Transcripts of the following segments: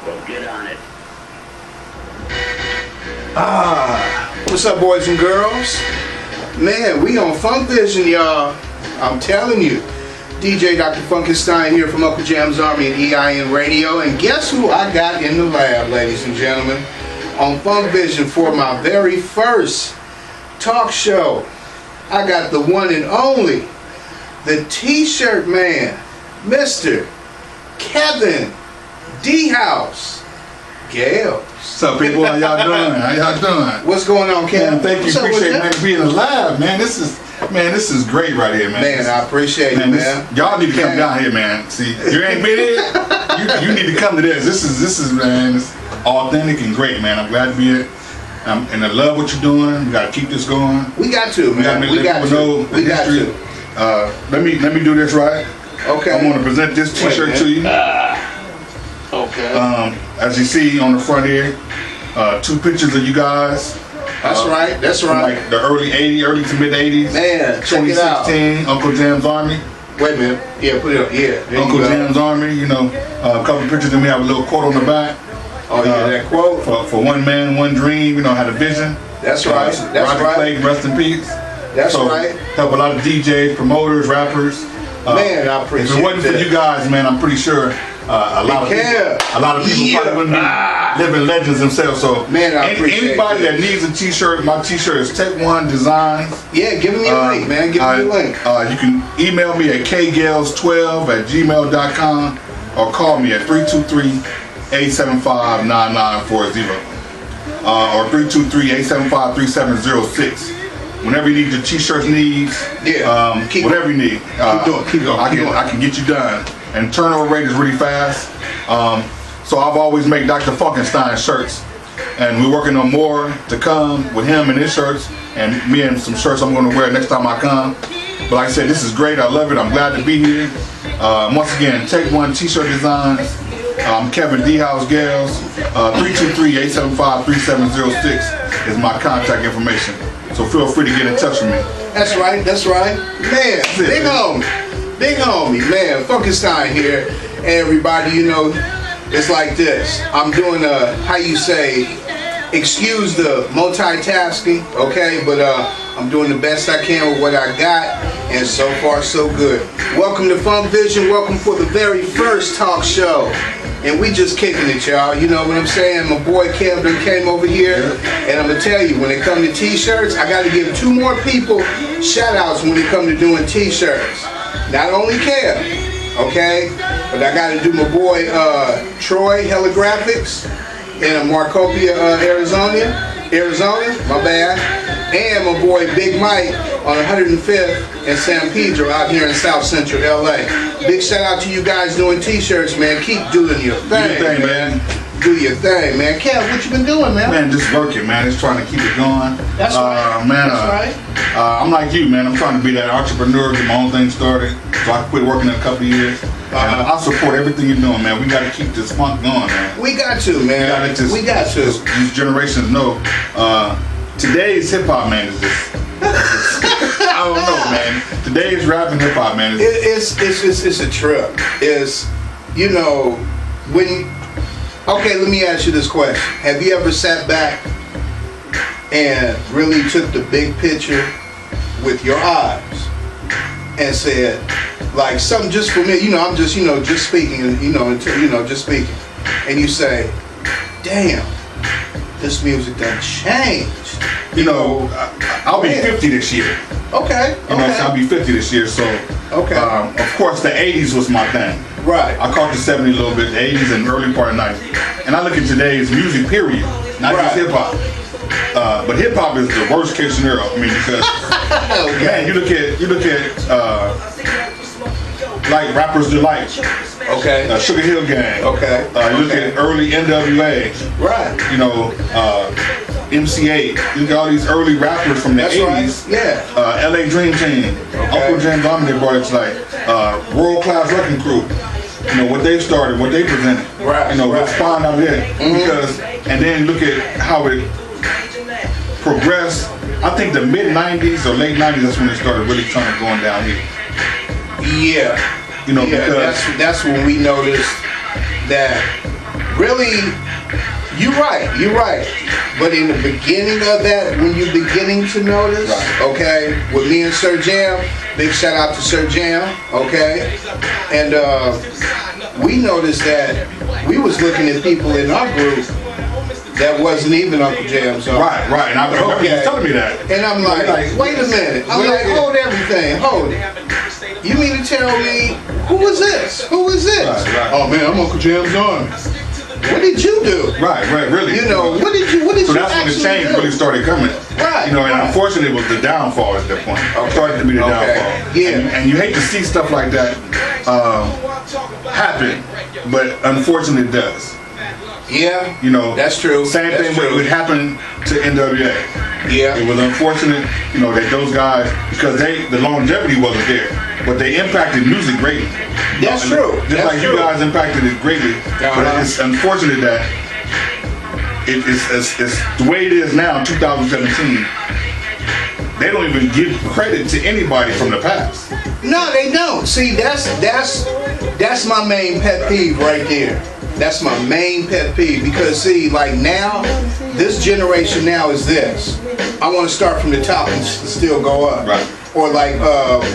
Well, get on it. What's up, boys and girls? Man, we on Funkvision, y'all. I'm telling you. DJ Dr. Funkenstein here from Uncle Jam's Army and EIN Radio. And guess who I got in the lab, ladies and gentlemen? On Funkvision for my very first talk show. I got the one and only, the T-shirt man, Mr. Kevin D-House Gales. What's up, people? How y'all doing? How y'all doing? What's going on, Kevin? Man, thank you. Appreciate man being alive, man. This is great right here, man. Man, I appreciate it, man. Y'all need to come down here, man. See, you ain't been here. You need to come to this. This is man. It's authentic and great, man. I'm glad to be here. And I love what you're doing. We gotta keep this going. We got to, man. We got to. We got to. Let me do this right. Okay. I'm gonna present this T-shirt to you. Okay. As you see on the front here, 2 pictures of you guys. That's right. That's right. Like the early to mid 80s. Man, check it out. 2016, Uncle Jam's Army. Wait a minute. Yeah, put it up. Yeah. Uncle Jam's Army. You know, a couple of pictures, and we have a little quote on the back. Oh yeah, that quote. For one man, one dream. You know, had a vision. That's right. That's Roger right. Clay, rest in peace. That's right. Help a lot of DJs, promoters, rappers. Man, I appreciate it. If it wasn't for you guys, man, I'm pretty sure a lot of people probably wouldn't be living legends themselves. So, man, I appreciate anybody that needs a T-shirt, my T-shirt is Tech One Designs. Yeah, give me a link, man. Give me a link. You can email me at kgales12@gmail.com or call me at 323-875-9940 or 323-875-3706. Whenever you need your T-shirts needs, whatever you need, keep going. I can get you done. And turnover rate is really fast. So I've always made Dr. Funkenstein shirts, and we're working on more to come with him and his shirts, and me and some shirts I'm going to wear next time I come. But like I said, this is great. I love it. I'm glad to be here. Once again, Take One T-shirt Designs. Kevin D-House Gales. 323-875-3706 is my contact information. So feel free to get in touch with me. That's right, that's right. Man, big homie, man. Funkenstein here. Hey, everybody, you know, it's like this. I'm doing excuse the multitasking, okay? But I'm doing the best I can with what I got, and so far so good. Welcome to Funkvision. Welcome for the very first talk show. And we just kicking it, y'all. You know what I'm saying? My boy Kevin came over here, and I'm gonna tell you, when it comes to T-shirts, I gotta give 2 more people shout-outs when it comes to doing T-shirts. Not only Kev, okay, but I gotta do my boy Troy Graphics in Marcopia, Arizona, my bad, and my boy Big Mike on 105th and San Pedro out here in South Central LA. Big shout out to you guys doing T-shirts, man. Keep doing your thing, Do your thing, man. Do your thing, man. Kev, what you been doing, man? Man, just working, man. Just trying to keep it going. That's right. Man, that's right. I'm like you, man. I'm trying to be that entrepreneur, get my own thing started, so I can quit working in a couple of years. I support everything you're doing, man. We got to keep this funk going, man. We got to, man. We got to. These generations know. Today's hip hop, man, is just. I don't know, man. Today's rap and hip hop, man. It's a trip. It's, you know, when. Okay, let me ask you this question. Have you ever sat back and really took the big picture with your eyes and said, like, something just for me, you know, I'm just, just speaking, just speaking. And you say, damn, this music done changed. You know, I'll be 50 this year. Okay. You know, so I'll be 50 this year, so. Okay. Of course, the 80s was my thing. Right. I caught the 70s a little bit, the 80s and early part of the 90s. And I look at today's music, period, not just hip hop. But hip hop is the worst case scenario. I mean, because man, you look at like Rappers Delight. Okay. Sugar Hill Gang. Okay. You look at early NWA. Right. You know, MC8. You look at all these early rappers from the 80s. Right. Yeah. LA Dream Team. Okay. Uncle Jam's Army, they brought it to like World Class Wrecking Crew. You know, what they started, what they presented. Right. You know, what's fine out there. Because, and then look at how it progressed. I think the mid 90s or late 90s, that's when it started really trying to going down here. Yeah. You know, because that's when we noticed that really, you're right. But in the beginning of that, when you're beginning to notice, okay, with me and Sir Jam, big shout out to Sir Jam, okay, and we noticed that we was looking at people in our group that wasn't even Uncle Jam's on. Right, and I remember you telling me that. And I'm like, wait a minute. I'm like, hold everything, hold it. You mean to tell me, who is this? Right. Oh man, I'm Uncle Jam's on. What did you do? Right, really. You know, what did you So that's when the change really started coming. Right. You know, and unfortunately it was the downfall at that point. It started to be the downfall. Yeah. And you hate to see stuff like that happen, but unfortunately it does. Yeah. You know, that's true. Same thing would happen to NWA. Yeah. It was unfortunate, you know, that those guys, because the longevity wasn't there, but they impacted music greatly. That's true. Just like you guys impacted it greatly, but it's unfortunate that it's the way it is now in 2017. They don't even give credit to anybody from the past. No, they don't. See, that's my main pet peeve right there. That's my main pet peeve because see, like now, this generation now is this. I want to start from the top and still go up. Right. Or like,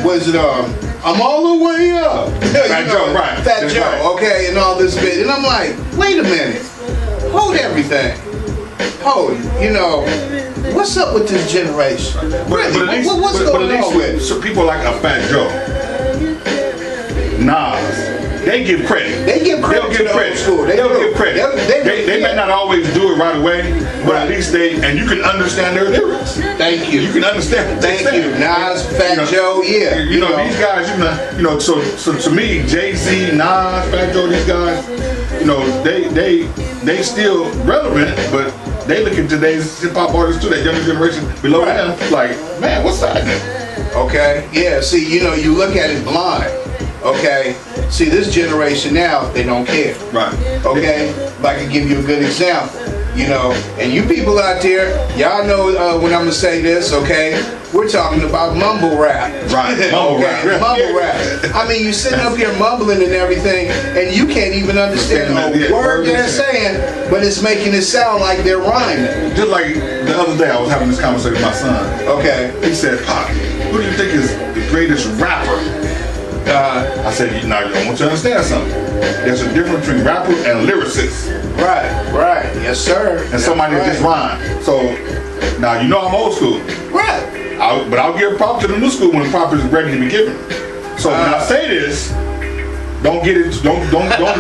what is it? I'm all the way up. Fat Joe, right. Fat Joe, right. Okay, and all this bit. And I'm like, wait a minute. Hold everything. Hold. You know, what's up with this generation? Really, what's going on with? So people like a Fat Joe, Nas. They give credit. They give credit to the old school. They'll give credit. They may not always do it right away, but at least and you can understand their lyrics. Thank you. You can understand. Thank you. Nas, Fat Joe, yeah. You know these guys. You know. So to me, Jay-Z, Nas, Fat Joe, these guys. You know, they still relevant, but they look at today's hip hop artists too. That younger generation below them, like, man, what's happening? Okay. Yeah. See, you know, you look at it blind. Okay, see this generation now, they don't care. Right. Okay, if I can give you a good example, you know, and you people out there, y'all know when I'm gonna say this, okay? We're talking about mumble rap. Right. Mumble rap. Mumble rap. I mean, you sitting up here mumbling and everything, and you can't even understand a word they're saying, but it's making it sound like they're rhyming. Just like the other day, I was having this conversation with my son. Okay. He said, "Pop, who do you think is the greatest rapper?" I said, now I want you to understand something. There's a difference between rapper and lyricist. Right. Yes, sir. And somebody that just rhyme. So now you know I'm old school. Right. But I'll give props to the new school when the prop is ready to be given. So when I say this, don't get it. Don't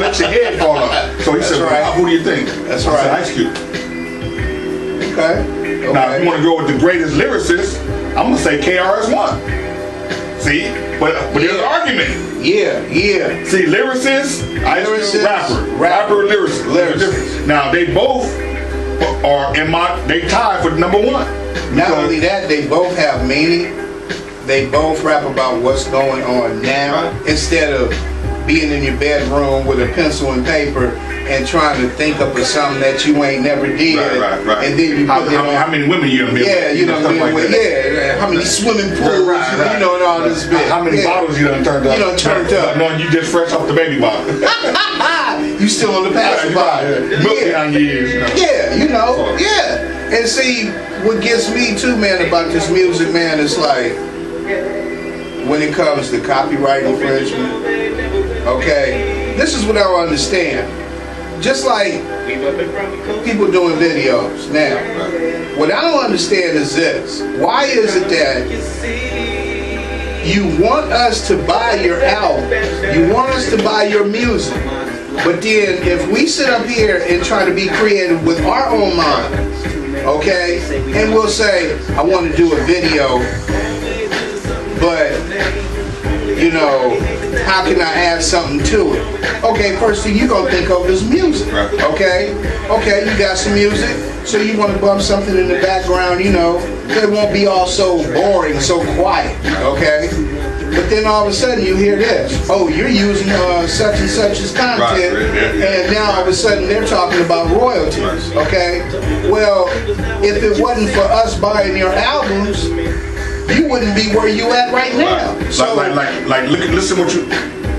let your head fall off. So he said, well, who do you think? That's I right. said, Ice Cube. Okay. Now if you want to go with the greatest lyricist, I'm gonna say KRS-One. See, but there's an argument. Yeah. See, lyricist, Ice Cube, rapper, lyricist. Now they both are they tied for number one. Not only that, they both have meaning. They both rap about what's going on now instead of being in your bedroom with a pencil and paper and trying to think up of something that you ain't never did. Right. And then you put how many women you done been with? Yeah, you know, how many swimming pools, you know, and all this bit. How many bottles you done turned up? You done turned up. No, you just fresh off the baby bottle. You still on the passive bottle. Milk behind your ears, you know. Yeah, you know, yeah. And see, what gets me too, man, about this music, man, is like, when it comes to copyright infringement, okay, this is what I don't understand. Just like people doing videos now, what I don't understand is this. Why is it that you want us to buy your album, you want us to buy your music, but then if we sit up here and try to be creative with our own minds, okay, and we'll say, I want to do a video, but, you know, how can I add something to it? Okay, first thing you're going to think of is music, okay? Okay, you got some music, so you want to bump something in the background, you know, it won't be all so boring, so quiet, okay? But then all of a sudden you hear this. Oh, you're using such and such as content, and now all of a sudden they're talking about royalties, okay? Well, if it wasn't for us buying your albums, you wouldn't be where you at right now. So like listen what you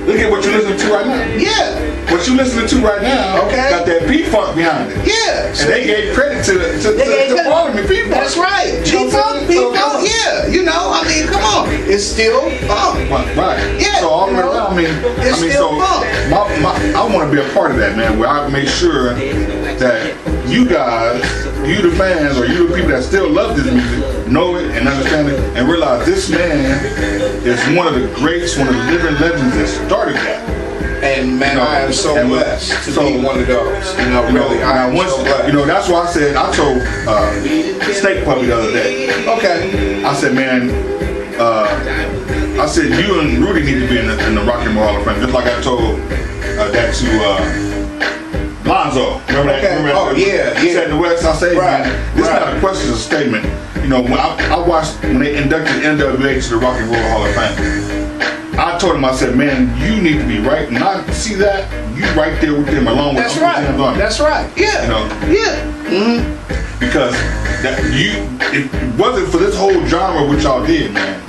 Look at what you're listening to right now. Yeah. What you listening to right now got that P-Funk behind it. Yeah. And they gave credit to Parliament P-Funk. That's right. G-Funk, P-Funk, yeah. You know, I mean, come on. It's still funk. Right. Yeah. So all the way around, it's still funk. I want to be a part of that, man, where I make sure that you guys, you the fans, or you the people that still love this music, know it and understand it, and realize this man is one of the greats, one of the living legends that started that. And man, I am so blessed to be one of those. You know, really, I am so blessed. You know, that's why I said, I told Snake Puppy the other day. Okay. I said, man, I said you and Rudy need to be in the Rock and Roll Hall of Fame, just like I told that to Lonzo. Remember that? Remember that? Yeah. Said in the West, I said, man, this is not a question, it's a statement. You know, when I watched when they inducted NWA to the Rock and Roll Hall of Fame, I told him, I said, man, you need to be right. And I see that, you right there with them along with Uncle James Army. That's right. Yeah. You know? Yeah. Mm-hmm. Because if it wasn't for this whole genre which y'all did, man,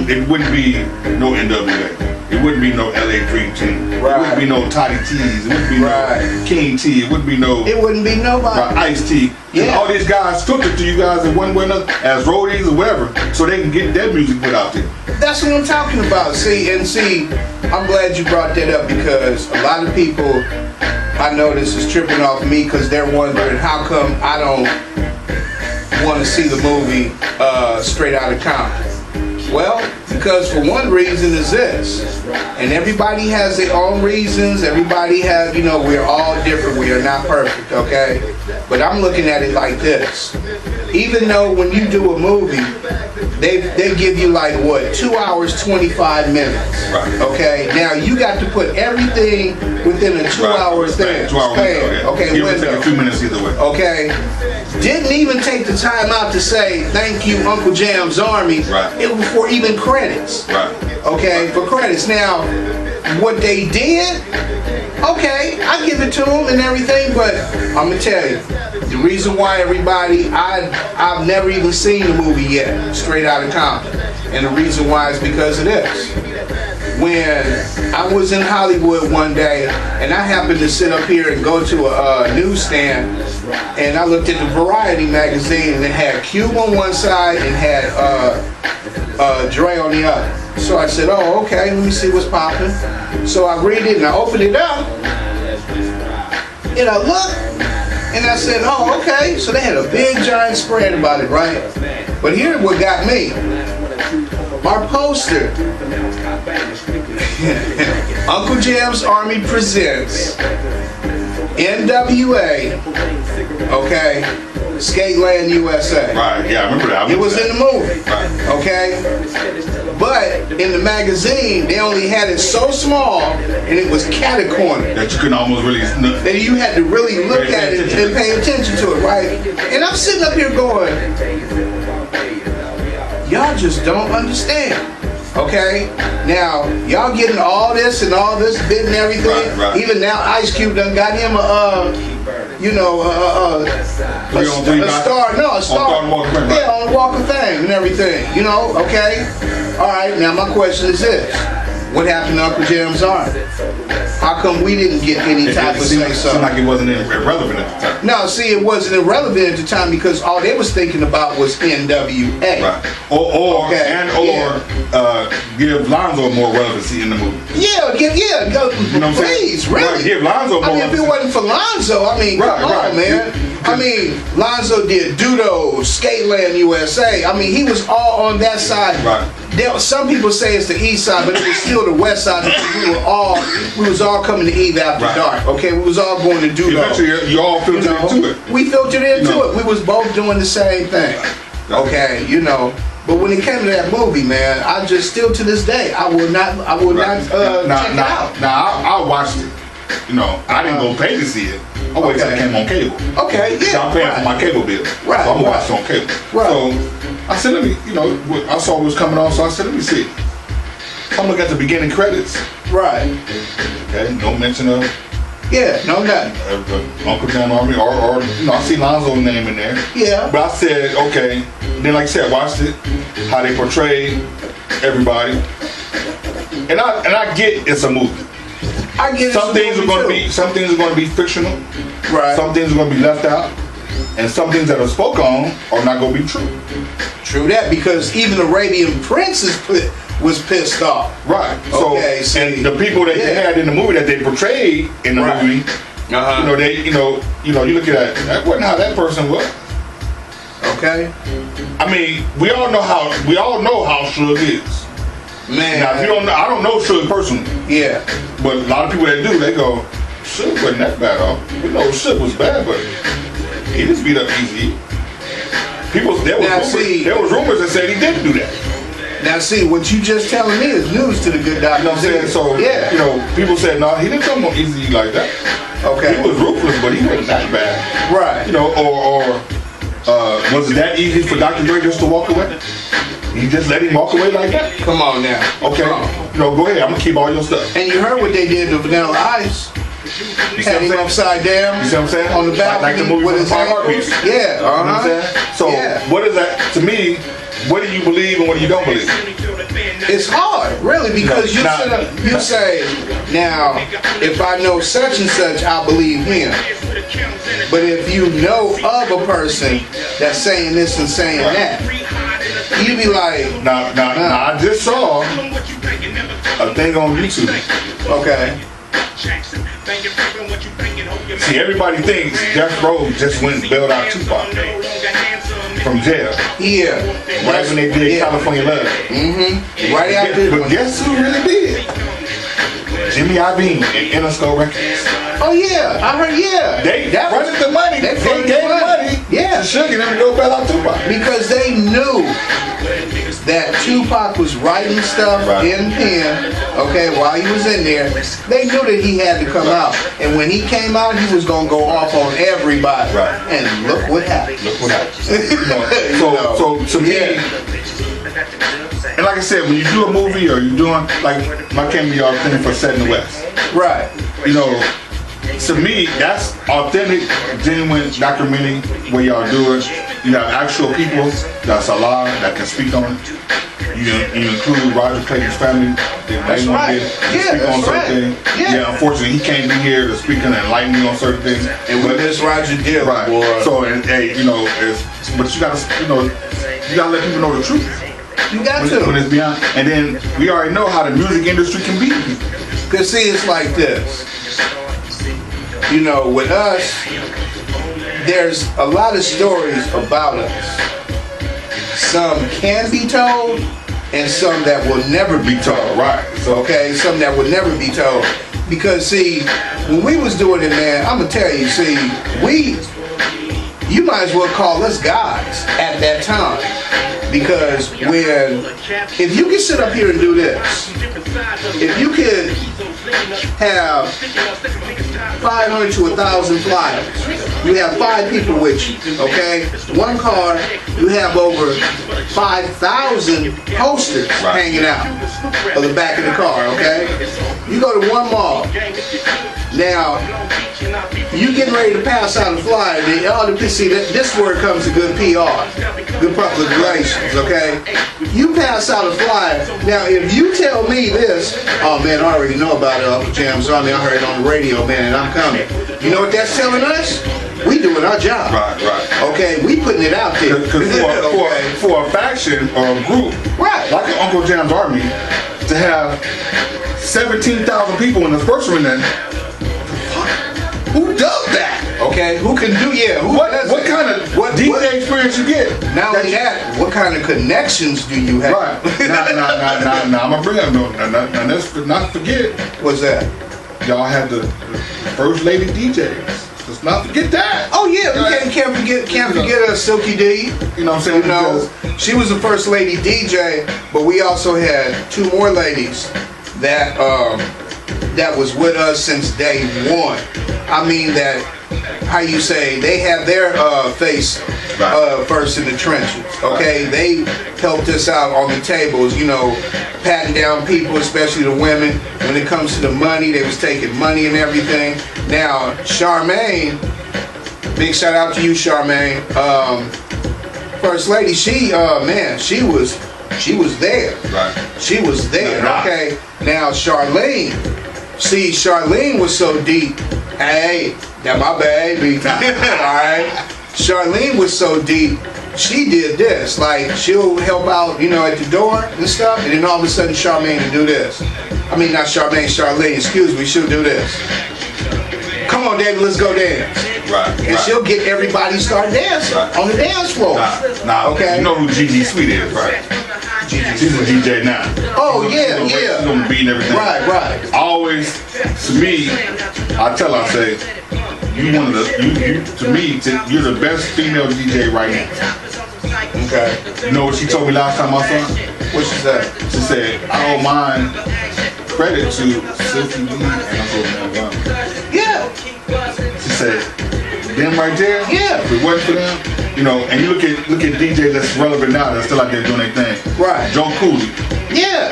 it wouldn't be no NWA. It wouldn't be no LA Dream Team. Right. It wouldn't be no Toddy T's. It wouldn't be no King T. It wouldn't be no. It wouldn't be nobody. Ice T. Yeah. All these guys filtered to you guys in one way or another as roadies or whatever, so they can get their music put out there. That's what I'm talking about. See, I'm glad you brought that up, because a lot of people I notice is tripping off me because they're wondering how come I don't want to see the movie Straight Outta Compton. Well, because for one reason is this, and everybody has their own reasons, everybody has, you know, we're all different, we are not perfect, okay? But I'm looking at it like this. Even though when you do a movie, they give you like, what, 2 hours, 25 minutes, okay? Now, you got to put everything within a 2 hour thing. 2 hour window, okay, it would take a few minutes either way. Okay? Didn't even take the time out to say, thank you, Uncle Jam's Army. It was for even credits. Okay, for credits. Now, what they did, okay, I give it to them and everything, but I'm gonna tell you, the reason why everybody, I've never even seen the movie yet, Straight Outta Compton, and the reason why is because of this. When I was in Hollywood one day, and I happened to sit up here and go to a newsstand, and I looked at the Variety magazine, and it had Cube on one side and had Dre on the other. So I said, oh, okay, let me see what's popping. So I read it and I opened it up, and I looked, and I said, oh, okay. So they had a big giant spread about it, right? But here's what got me. Our poster, Uncle Jam's Army presents NWA, okay, Skateland USA. Right, yeah, I remember that. It was in the movie, okay? But in the magazine, they only had it so small, and it was cat-a-corner. That you couldn't almost really... That you had to really look at it and pay attention to it, right? And I'm sitting up here going, y'all just don't understand, okay? Now, y'all getting all this and all this bit and everything. Even now, Ice Cube done got him a star. No, a star. Yeah, on the Walk of Fame and everything, you know, okay? All right, now my question is this. What happened to Uncle Jam's Army? How come we didn't get any type of say-so? It seemed like it wasn't irrelevant at the time. No, see, it wasn't irrelevant at the time because all they was thinking about was NWA. Or give Lonzo more relevancy in the movie. Yeah, go, you know what I'm please, saying? Really. Give Lonzo more relevancy. If it wasn't for Lonzo, I mean, come on, man. I mean, Lonzo did Dudo, Skateland USA. I mean, he was all on that side. Some people say it's the east side, but it was still the west side because we was all coming to Eve after dark. Okay, we was all going to Dudo. Eventually, you all filtered into it. We filtered into it. We was both doing the same thing. Okay, you know. But when it came to that movie, man, I just still to this day, I will not check it out. Now, I watched it. You know, I didn't go pay to see it. I waited till it came on cable. Okay, yeah. So I'm paying for my cable bill. So I'm watching on cable. So I said, let me, you know, I saw what was coming on, so I said, let me see. So I'm looking at the beginning credits. Right. Okay, no mention of. Yeah, no nothing. Uncle Jam Army, or you know, I see Lonzo's name in there. Yeah. But I said, okay. Then, like I said, I watched it, how they portrayed everybody. and I get it's a movie. I get some things are going to be fictional. Right. Some things are going to be left out, and some things that are spoke on are not going to be true. True that, because even the Arabian Prince was pissed off. Right. So, okay, and the people that they had in the movie that they portrayed in the movie, you look at that wasn't how that person was. Okay. I mean, we all know how Suge is. Man. Now, if you don't know, I don't know Suge personally. Yeah. But a lot of people that do, they go, Suge wasn't that bad off. We know Suge was bad, but he just beat up Eazy. There was rumors that said he didn't do that. Now see, what you just telling me is news to the good doctor. You know what I'm saying? So, people said, no, he didn't come on Eazy like that. Okay. He was ruthless, but he wasn't that bad. Right. Was it that easy for Dr. Dre just to walk away? You just let him walk away like that? Come on now. Okay. Go ahead. I'm gonna keep all your stuff. And you heard what they did to Vanilla Ice. Had him upside down. You see what I'm saying? On the balcony like the movie with his Heartbeats. Yeah. You know what I'm saying? So what is that to me? What do you believe and what do you don't believe? It's hard, really, because you say, now, if I know such and such, I believe him. But if you know of a person that's saying this and saying that, you be like, Now, I just saw a thing on YouTube. Okay. See, everybody thinks Death Row just went and bailed out Tupac from jail. Yeah. Right when they did California Love. Mm-hmm. Right after. But guess who really did? Jimmy Iovine and Interscope Records. Oh yeah, I heard. Yeah, they fronted the money. They gave money. Yeah, to Suge and them to go bail out Tupac because they knew that Tupac was writing stuff in pen. Okay, while he was in there, they knew that he had to come out, and when he came out, he was gonna go off on everybody. Right. And look what happened. So to me. And like I said, when you do a movie or you're doing, like my camera y'all thing for Set in the West. Right. To me, that's authentic, genuine documentary where y'all do it. You have actual people that's alive that can speak on it. You include Roger Clayton's family. That's right. Speak on certain things. Yeah, unfortunately, he can't be here to speak and enlighten me on certain things. And with this Roger deal, right? Boy. So, but you gotta let people know the truth. You got to. When it's beyond, and then we already know how the music industry can be. Cause see, it's like this. With us, there's a lot of stories about us. Some can be told, and some that will never be told. Right. Okay, some that will never be told. Because see, when we was doing it, man, I'm gonna tell you, you might as well call us gods at that time. Because if you can sit up here and do this, if you could have 500 to 1,000 flyers, you have 5 people with you, okay? One car, you have over 5,000 posters hanging out of the back of the car, okay? You go to one mall. Now, you getting ready to pass out a flyer, see, this word comes to good PR, good public relations, okay? You pass out a flyer. Now, if you tell me this, oh man, I already know about it, Uncle Jam's on there, I heard it on the radio, man, and I'm coming. You know what that's telling us? We doing our job. Right. Okay, we putting it out there. Because for a faction or a group, like Uncle Jam's Army, to have 17,000 people in the first arena, who does that? Okay, who can do? What kind of DJ experience you get? Not only that, what kind of connections do you have? Right. Nah. I'm gonna bring up now. Let's not forget. What's that? Y'all had the first lady DJs. Let's not forget that. Oh yeah, we can't forget Silky D. You know what I'm saying? She was the first lady DJ, but we also had 2 more ladies that was with us since day one. I mean that, how you say, they had their face first in the trenches, okay? They helped us out on the tables, patting down people, especially the women. When it comes to the money, they was taking money and everything. Now, Charmaine, big shout out to you, Charmaine. First lady, she was there. Right. She was there, okay? Now Charlene, see, Charlene was so deep. Hey, that my baby. Alright? Charlene was so deep, she did this. Like, she'll help out, you know, at the door and stuff, and then all of a sudden Charmaine will do this. I mean, not Charmaine, Charlene, excuse me, she'll do this. Come on, David, let's go dance. Right. And she'll get everybody to start dancing on the dance floor. Now, okay. You know who Gigi Sweet is, right? She's a DJ now. Oh, yeah, yeah. She's on the beat and everything. Right. Always, to me, I tell her, I say, you're the best female DJ right now. Okay. You know what she told me last time I saw her? What she said? She said, I don't mind credit to Silky Lee and Uncle Mel. Yeah. She said, them right there? Yeah. If it wasn't for them, you know, and you look at DJs that's relevant now that's still out there doing their thing. Right. Joe Cooley. Yeah.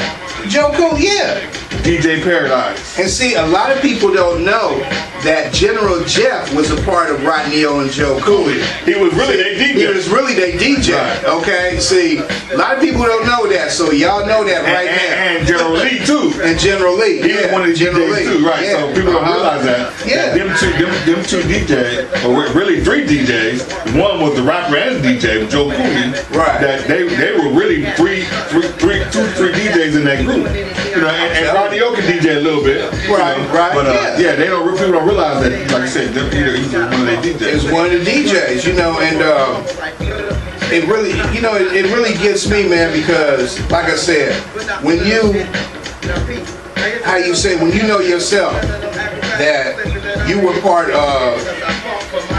Joe Cooley, yeah. DJ Paradise. And see, a lot of people don't know that General Jeff was a part of Rodney-O and Joe Cooley. He was really their DJ. He was really their DJ, right. Okay? See, a lot of people don't know that, so y'all know that right now. And General Lee, too. And General Lee, He was one of the General DJs, Lee. too, right? Yeah. So people don't realize that. Yeah. That them two DJs, or really three DJs, one was the rapper and the DJ, Joe Cooley. Right. That they were really two, three DJs in that group. You know, and Rodney-O can DJ a little bit. Right, you know? right. But yeah, people don't realize that, like I said, he's one of their DJs. It's one of the DJs, you know, and it really, you know, it really gets me, man, because, like I said, when you, how you say, when you know yourself that you were part of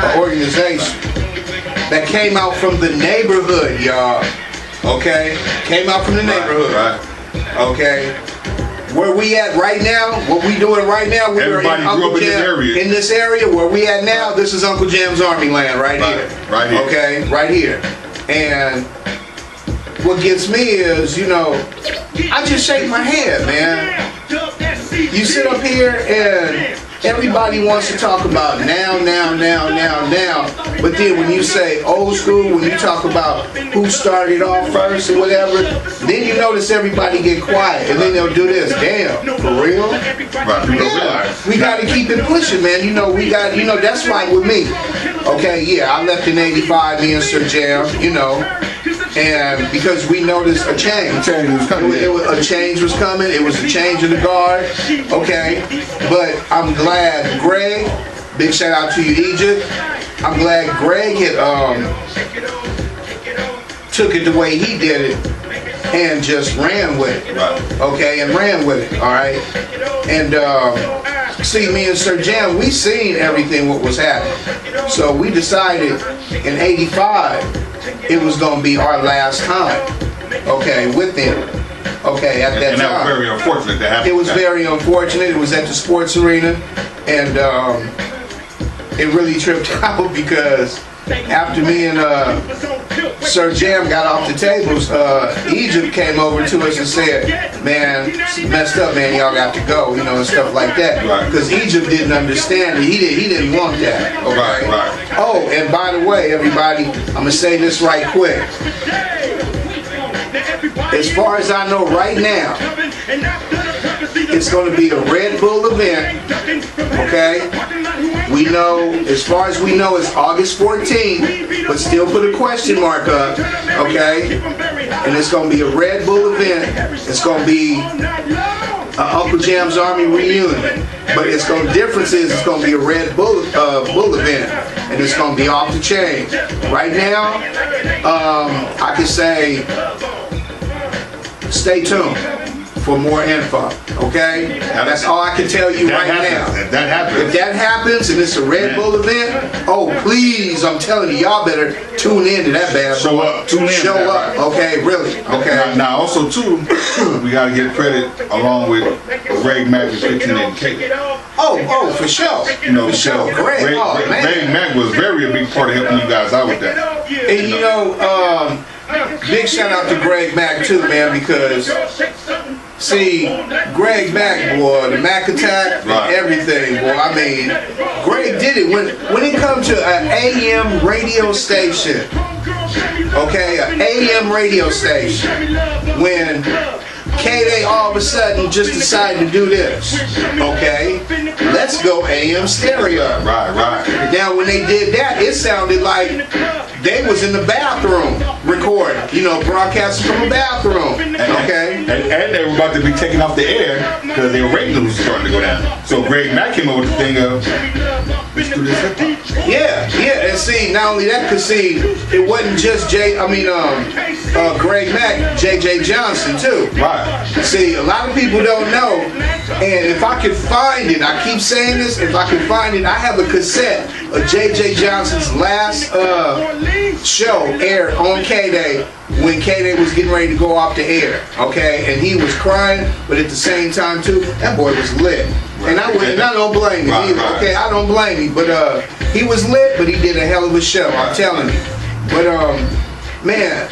an organization that came out from the neighborhood, y'all, okay? Came out from the neighborhood, right. Okay? Where we at right now, what we doing right now, we're in Uncle Jam. In this area, where we at now, this is Uncle Jam's Army land right here. Right here. Okay, right here. And what gets me is, you know, I just shake my head, man. You sit up here and everybody wants to talk about now. But then when you say old school, when you talk about who started off first or whatever, then you notice everybody get quiet. And then they'll do this. Damn, for real? Right. Yeah. We got to keep it pushing, man. You know, we got, you know, that's like with me. Okay, yeah, I left in 85, me and Sir Jam, you know. And because we noticed a change. A change was coming. It was a change of the guard. Okay. But I'm glad Greg, big shout out to you, Egypt. I'm glad Greg had took it the way he did it and just ran with it. Right. Okay, and ran with it. Alright. And see, me and Sir Jam, we seen everything what was happening. So we decided in 85 it was going to be our last time, okay, with them, okay, at that time. And that was very unfortunate that happened. It was very unfortunate. It was at the sports arena, and it really tripped out because after me and Sir Jam got off the tables, Egypt came over to us and said, man, messed up, man, y'all got to go, you know, and stuff like that. Because Egypt didn't understand it. He didn't want that. Okay? Right. Oh, and by the way, everybody, I'm going to say this right quick. As far as I know right now, it's going to be a Red Bull event, okay? We know, as far as we know, it's August 14th, but still put a question mark up, okay? And it's going to be a Red Bull event. It's going to be Uncle Jam's Army reunion. But difference is it's going to be a Red Bull event. And it's going to be off the chain. Right now, I can say, stay tuned for more info, okay? That's all I can tell you right now. If that happens. If that happens and it's a Red Bull event, oh please, I'm telling you, y'all better tune in to that bad boy. Show up. Tune in. Show up, okay, really, okay. Now also too, we gotta give credit along with Greg Mack is 15 and K. Oh, for sure. You know, for sure. Greg Mack was a big part of helping you guys out with that. And you know, big shout out to Greg Mack too, man, because see, Greg Mack, boy, the Mac attack, and everything, boy. I mean, Greg did it. When it comes to an AM radio station, okay, an AM radio station, when K-Day all of a sudden just decided to do this. Okay, let's go AM stereo. Right. Now when they did that, it sounded like they was in the bathroom recording, broadcasting from a bathroom. Okay. And they were about to be taken off the air because their ratings was starting to go down. So Greg Mack came up with the thing of, let's do this hip hop. Yeah, and see, not only that, cause see, it wasn't just Greg Mack, J.J. Johnson too. Right. See, a lot of people don't know, and if I could find it, I keep saying this, if I could find it, I have a cassette of J.J. Johnson's last show aired on K-Day when K-Day was getting ready to go off the air, okay? And he was crying, but at the same time too, that boy was lit. And I don't blame him either, okay? I don't blame him, but he was lit, but he did a hell of a show, I'm telling you. But man,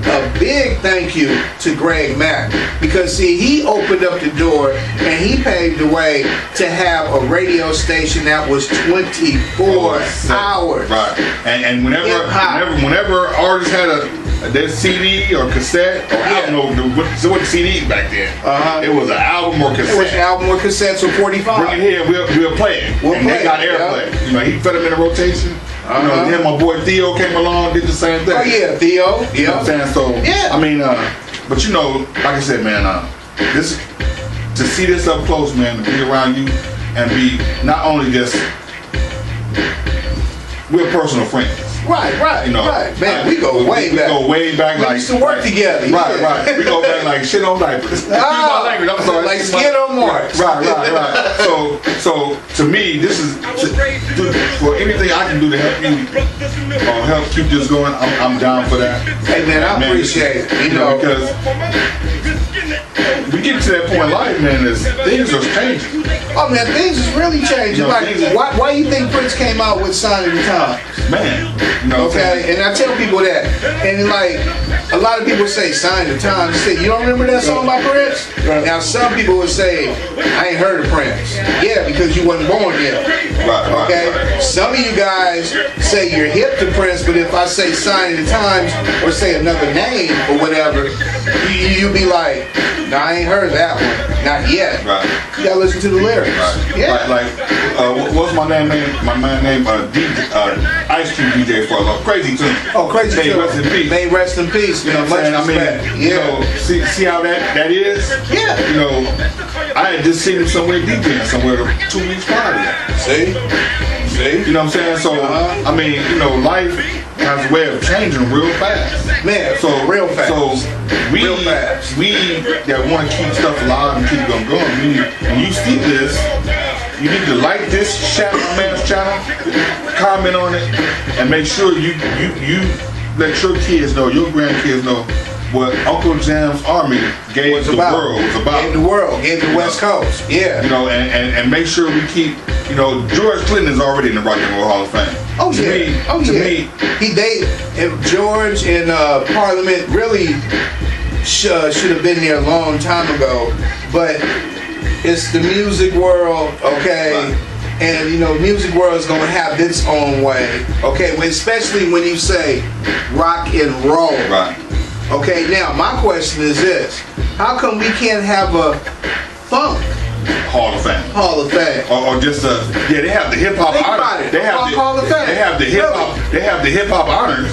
a big thank you to Greg Mack, because see, he opened up the door and he paved the way to have a radio station that was 24 hours. Right. And whenever artists had their CD or cassette, or I don't know what CDs back then. It was an album or cassette. It was an album or cassette, so 45. Bring it here, we'll play it. They got airplay. He fed them in a rotation. Then my boy Theo came along, did the same thing. Oh yeah, Theo. You know what I'm saying? So I mean, but like I said, man, this to see this up close, man, to be around you and be not only just we're personal friends. Right. Right. Man, we go way back. We go way back. We used to work together. Right. We go back like shit on diapers. I'm sorry. Like skin on marks. Right. So to me, this is for anything I can do to help you or help keep this going. I'm down for that. Hey man, I appreciate it. Because we get to that point in life, man. Things are changing. Oh man, things is really changing. Why you think Prince came out with "Sign of the Times"? Man, okay, and I tell people that, and like a lot of people say "Sign of the Times." Say, you don't remember that song by Prince? Now some people would say, I ain't heard of Prince. Yeah, because you wasn't born yet. Okay. Some of you guys say you're hip to Prince, but if I say "Sign of the Times" or say another name or whatever, you be like, no, I ain't heard that one. Not yet. Right. You gotta listen to the lyrics. Right. Yeah. What's my name? My man named Ice Cube DJ for a long. Crazy too. Oh, Crazy May too. rest in peace. May rest in peace. Much respect. See how that is? Yeah. I had just seen him somewhere DJing somewhere 2 weeks prior to that. See? You know what I'm saying? So life has a way of changing real fast. Man, real fast. So we that want to keep stuff alive and keep them going, when you see this, you need to like this man's channel, comment on it, and make sure you let your kids know, your grandkids know what Uncle Jam's Army gave the world was about. Gave the West Coast. Yeah. And make sure we keep, George Clinton is already in the Rock and Roll Hall of Fame. To me, George in Parliament really should have been there a long time ago, but it's the music world, okay? Right. And music world is gonna have its own way, okay? Especially when you say rock and roll. Right. Okay, now my question is this: how come we can't have a funk Hall of Fame? Or just they have the hip hop honors. They have the hip hop. They have the hip hop honors.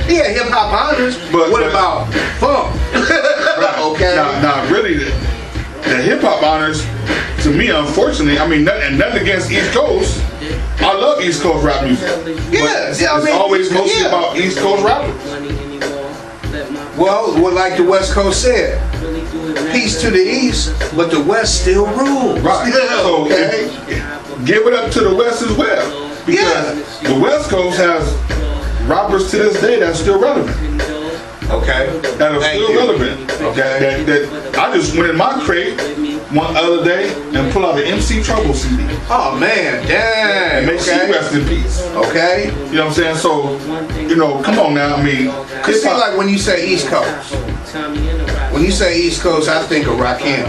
Yeah, hip hop honors. But what about funk? Right. Okay. Now, really, the hip hop honors, to me, unfortunately, nothing against East Coast. I love East Coast rap music. Yeah, it's always mostly about East Coast rappers. Well, like the West Coast said, peace to the East, but the West still rules. Right. So give it up to the West as well, because the West Coast has rappers to this day that's still relevant. Okay. That are still relevant. Okay. That I just went in my crate one other day and pulled out an MC Trouble CD. Oh man, dang. And may she rest in peace. Okay. You know what I'm saying? So, come on now. Cause see, like when you say East Coast, I think of Rakim.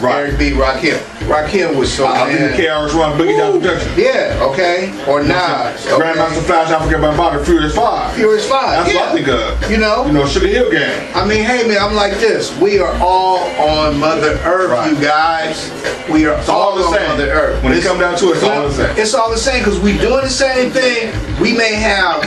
Right. Eric B, Rakim. Rakim was so I think the KRS-One, Biggie Down Protection. Yeah, okay. Or Nas. Okay. Grandmaster Flash, I forget about it, Furious 5. Furious 5. That's what I think of. You know, Sugar Hill Gang. I mean, hey man, I'm like this. We are all on Mother Earth, Right. you guys. We are all the on same. Mother Earth. When it comes down to it, it's all the same. It's all the same because we doing the same thing. We may have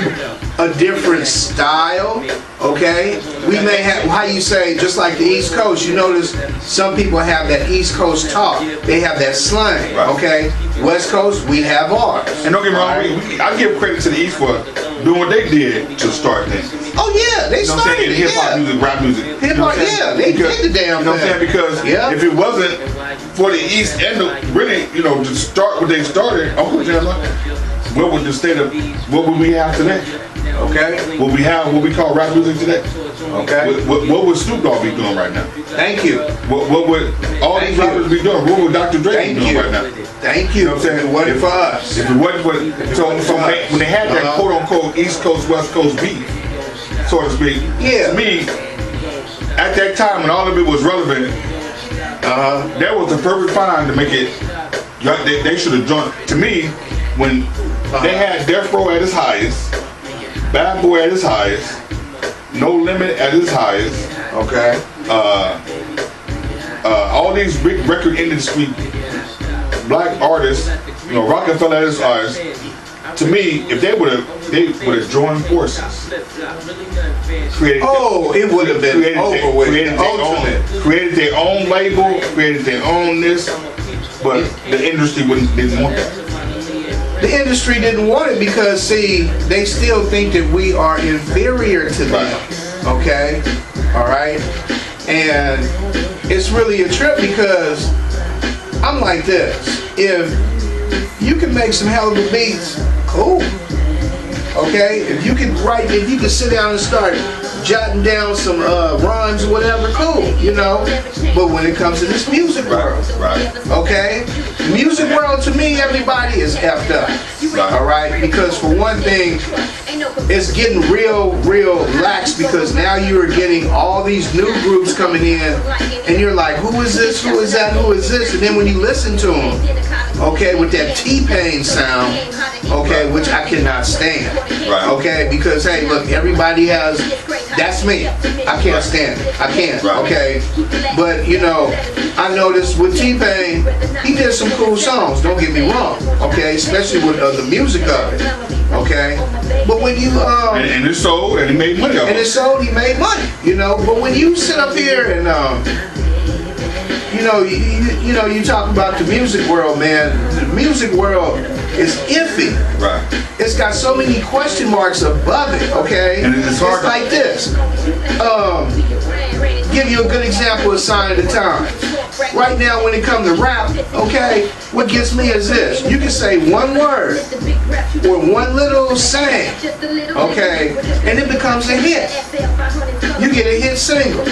a different style, okay? We may have, how you say, just like the East Coast, you notice some people have that East Coast talk. They have that slang, Right. okay? West Coast, we have ours. And don't get me wrong, Right. I give credit to the East for doing what they did to start things. Oh yeah, they You know what I'm started saying? it, Hip hop yeah. music, rap music. Hip You know hop, what I'm saying? yeah, they Because- did the damn You know what I'm saying? thing. Because Yeah. if it wasn't for the East and the really, to start what they started, Uncle Jella, what would the state of, what would we have today? Okay, What we have, what we call rap music today? okay. What would Snoop Dogg be doing right now? Thank you. What would all Thank these you. rappers be doing? What would Dr. Dre Thank be doing you. right now? Thank you. You know what I'm saying? It wasn't for us. If it wasn't for, when they had that quote unquote East Coast, West Coast beef, so to speak, Yeah. to me, at that time when all of it was relevant, that was the perfect time to make it, they should have joined, to me, when they had Death Row at its highest, Bad Boy at its highest, No Limit at its highest, Okay. all these big record industry black artists, Rockefeller at its highest. To me, if they would have joined forces, created It would have been over with. created their own label, created their own this, but the industry didn't want that. The industry didn't want it because, see, they still think that we are inferior to them. Right. Okay? All right? And it's really a trip because I'm like this. If you can make some hell of a beats, cool. Okay? If you can sit down and start jotting down some rhymes or whatever, cool, But when it comes to this music world, Right. okay? The music world, to me, everybody is effed up. All right? Because for one thing, it's getting real lax because now you're getting all these new groups coming in and you're like, who is this, who is that, who is this? And then when you listen to them, okay, with that T-Pain sound, okay, which I cannot stand, Right. okay, because hey, look, everybody has, that's me, I can't stand it, I can't, Right. okay, but I noticed with T-Pain, he did some cool songs, don't get me wrong, okay, especially with the music of it, okay, but when you, And it sold, and he made money off and it. it sold, he made money, but when you sit up here and, you talk about the music world, man, the music world is iffy. Right. It's got so many question marks above it, okay? And it's hard to- like this. Give you a good example of Sign of the Times. Right now, when it comes to rap, okay, what gets me is this. You can say one word or one little saying, okay, and it becomes a hit. You get a hit single.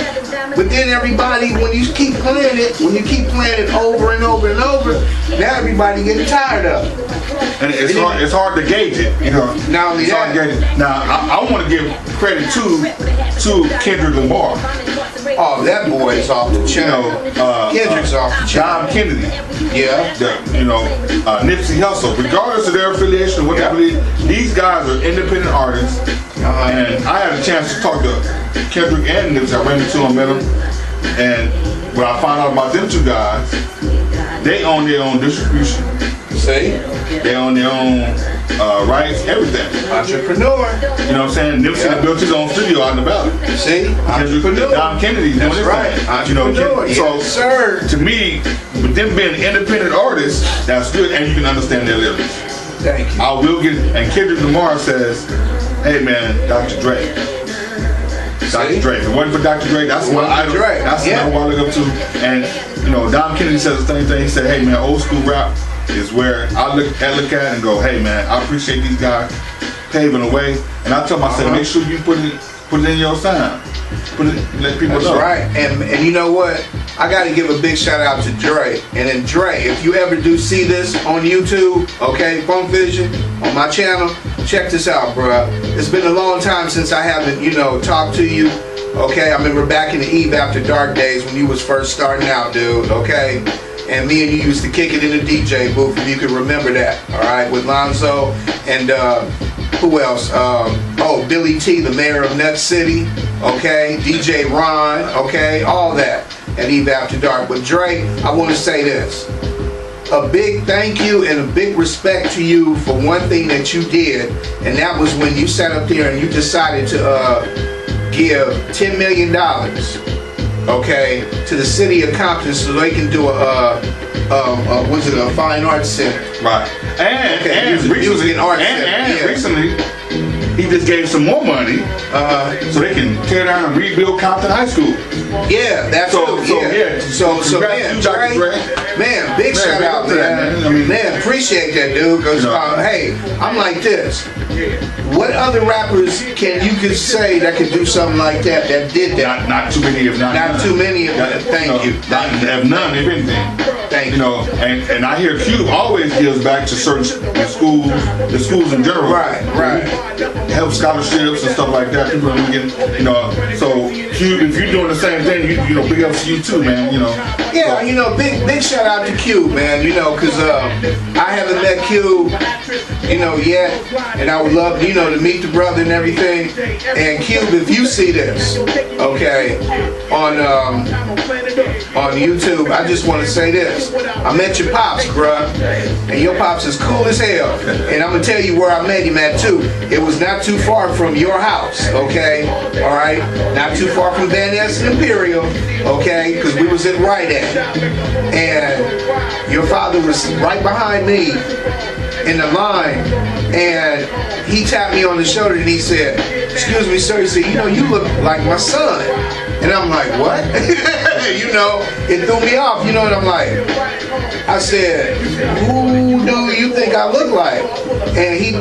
But then everybody, when you keep playing it over and over and over, now everybody getting tired of it. And it's hard to gauge it, Not only It's hard to that, gauge it. Now, I want to give credit to Kendrick Lamar. oh, that boy is off the chain. Kendrick's off the chain. Dom Kennedy, Yeah. Nipsey Hussle, regardless of their affiliation, what they believe, these guys are independent artists. And I had a chance to talk to Kendrick and Nipsey. I ran into them, met them, and when I found out about them two guys, they own their own distribution. See? They own their own rights, everything. Entrepreneur. You know what I'm saying? Nipsey built his own studio out in the valley. See? Kendrick, Entrepreneur. Dom Kennedy's doing That's his right. thing. Entrepreneur. So, Yes, sir. to me, with them being independent artists, that's good, and you can understand their lyrics. Thank you. I will get, and Kendrick Lamar says, hey man, Dr. Dre. Dr. Dre. If it wasn't for Dr. Dre, that's my idol. Dre. That's Yeah. what I look up to. And, Dom Kennedy says the same thing. He said, hey man, old school rap is where I look at and go, hey man, I appreciate these guys paving the way. And I tell myself, make sure you put it in your sound. Let people That's know. right. And you know what? I got to give a big shout out to Dre. And then Dre, if you ever do see this on YouTube, okay, Funkvision, on my channel, check this out, bro. It's been a long time since I haven't, talked to you. Okay, I remember back in the Eve After Dark days when you was first starting out, dude. Okay, and me and you used to kick it in the DJ booth, if you could remember that. All right, with Lonzo and who else? Oh, Billy T, the mayor of Nut City. Okay, DJ Ron. Okay, all that. And Eve After Dark. But Dre, I want to say this. A big thank you and a big respect to you for one thing that you did, and that was when you sat up there and you decided to give $10 million, okay, to the city of Compton so they can do a fine arts center. Right. And music and art center. Recently, he just gave some more money so they can tear down and rebuild Compton High School. Yeah, that's so man, Dre, man, big shout out, man. Man, appreciate that, dude. Because hey, I'm like this. What other rappers you could say that could do something like that did that? Not too many, if not none. Too many of them. Thank you. Have none, if anything. Thank you. You know, and I hear Cube always gives back to certain the schools in general. Right. Help scholarships and stuff like that. People are getting, so Cube, if you're doing the same thing, you know, big ups to you too, man. Yeah, so. Big shout out to Cube, man. Because I haven't met Cube, yet, and I would love, to meet the brother and everything. And Cube, if you see this, okay, on YouTube, I just want to say this. I met your pops, bruh, and your pops is cool as hell. And I'm gonna tell you where I met him at too. It was not too far from your house, okay? All right, not too far from Van Ness and Imperial, okay? Because we was at Rite Aid, and your father was right behind me in the line, and he tapped me on the shoulder and he said, "Excuse me, sir." He said, "You look like my son." And I'm like, "What?" It threw me off, and I'm like, I said, "Who do you think I look like?" And he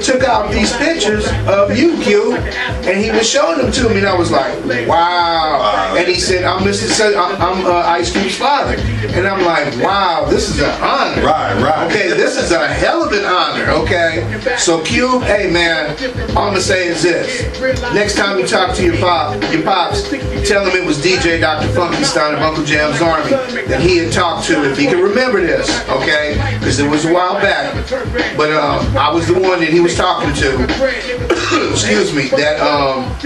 took out these pictures of you, Q, and he was showing them to me, and I was like, "Wow." And he said, I'm Ice Cube's father. And I'm like, wow, this is an honor. Right. Okay, this is a hell of an honor, okay? So Cube, hey man, all I'm gonna say is this. Next time you talk to your pops, tell him it was DJ Dr. Funkenstein of Uncle Jam's Army that he had talked to, if he can remember this, okay? Because it was a while back. But I was the one that he was talking to, excuse me, that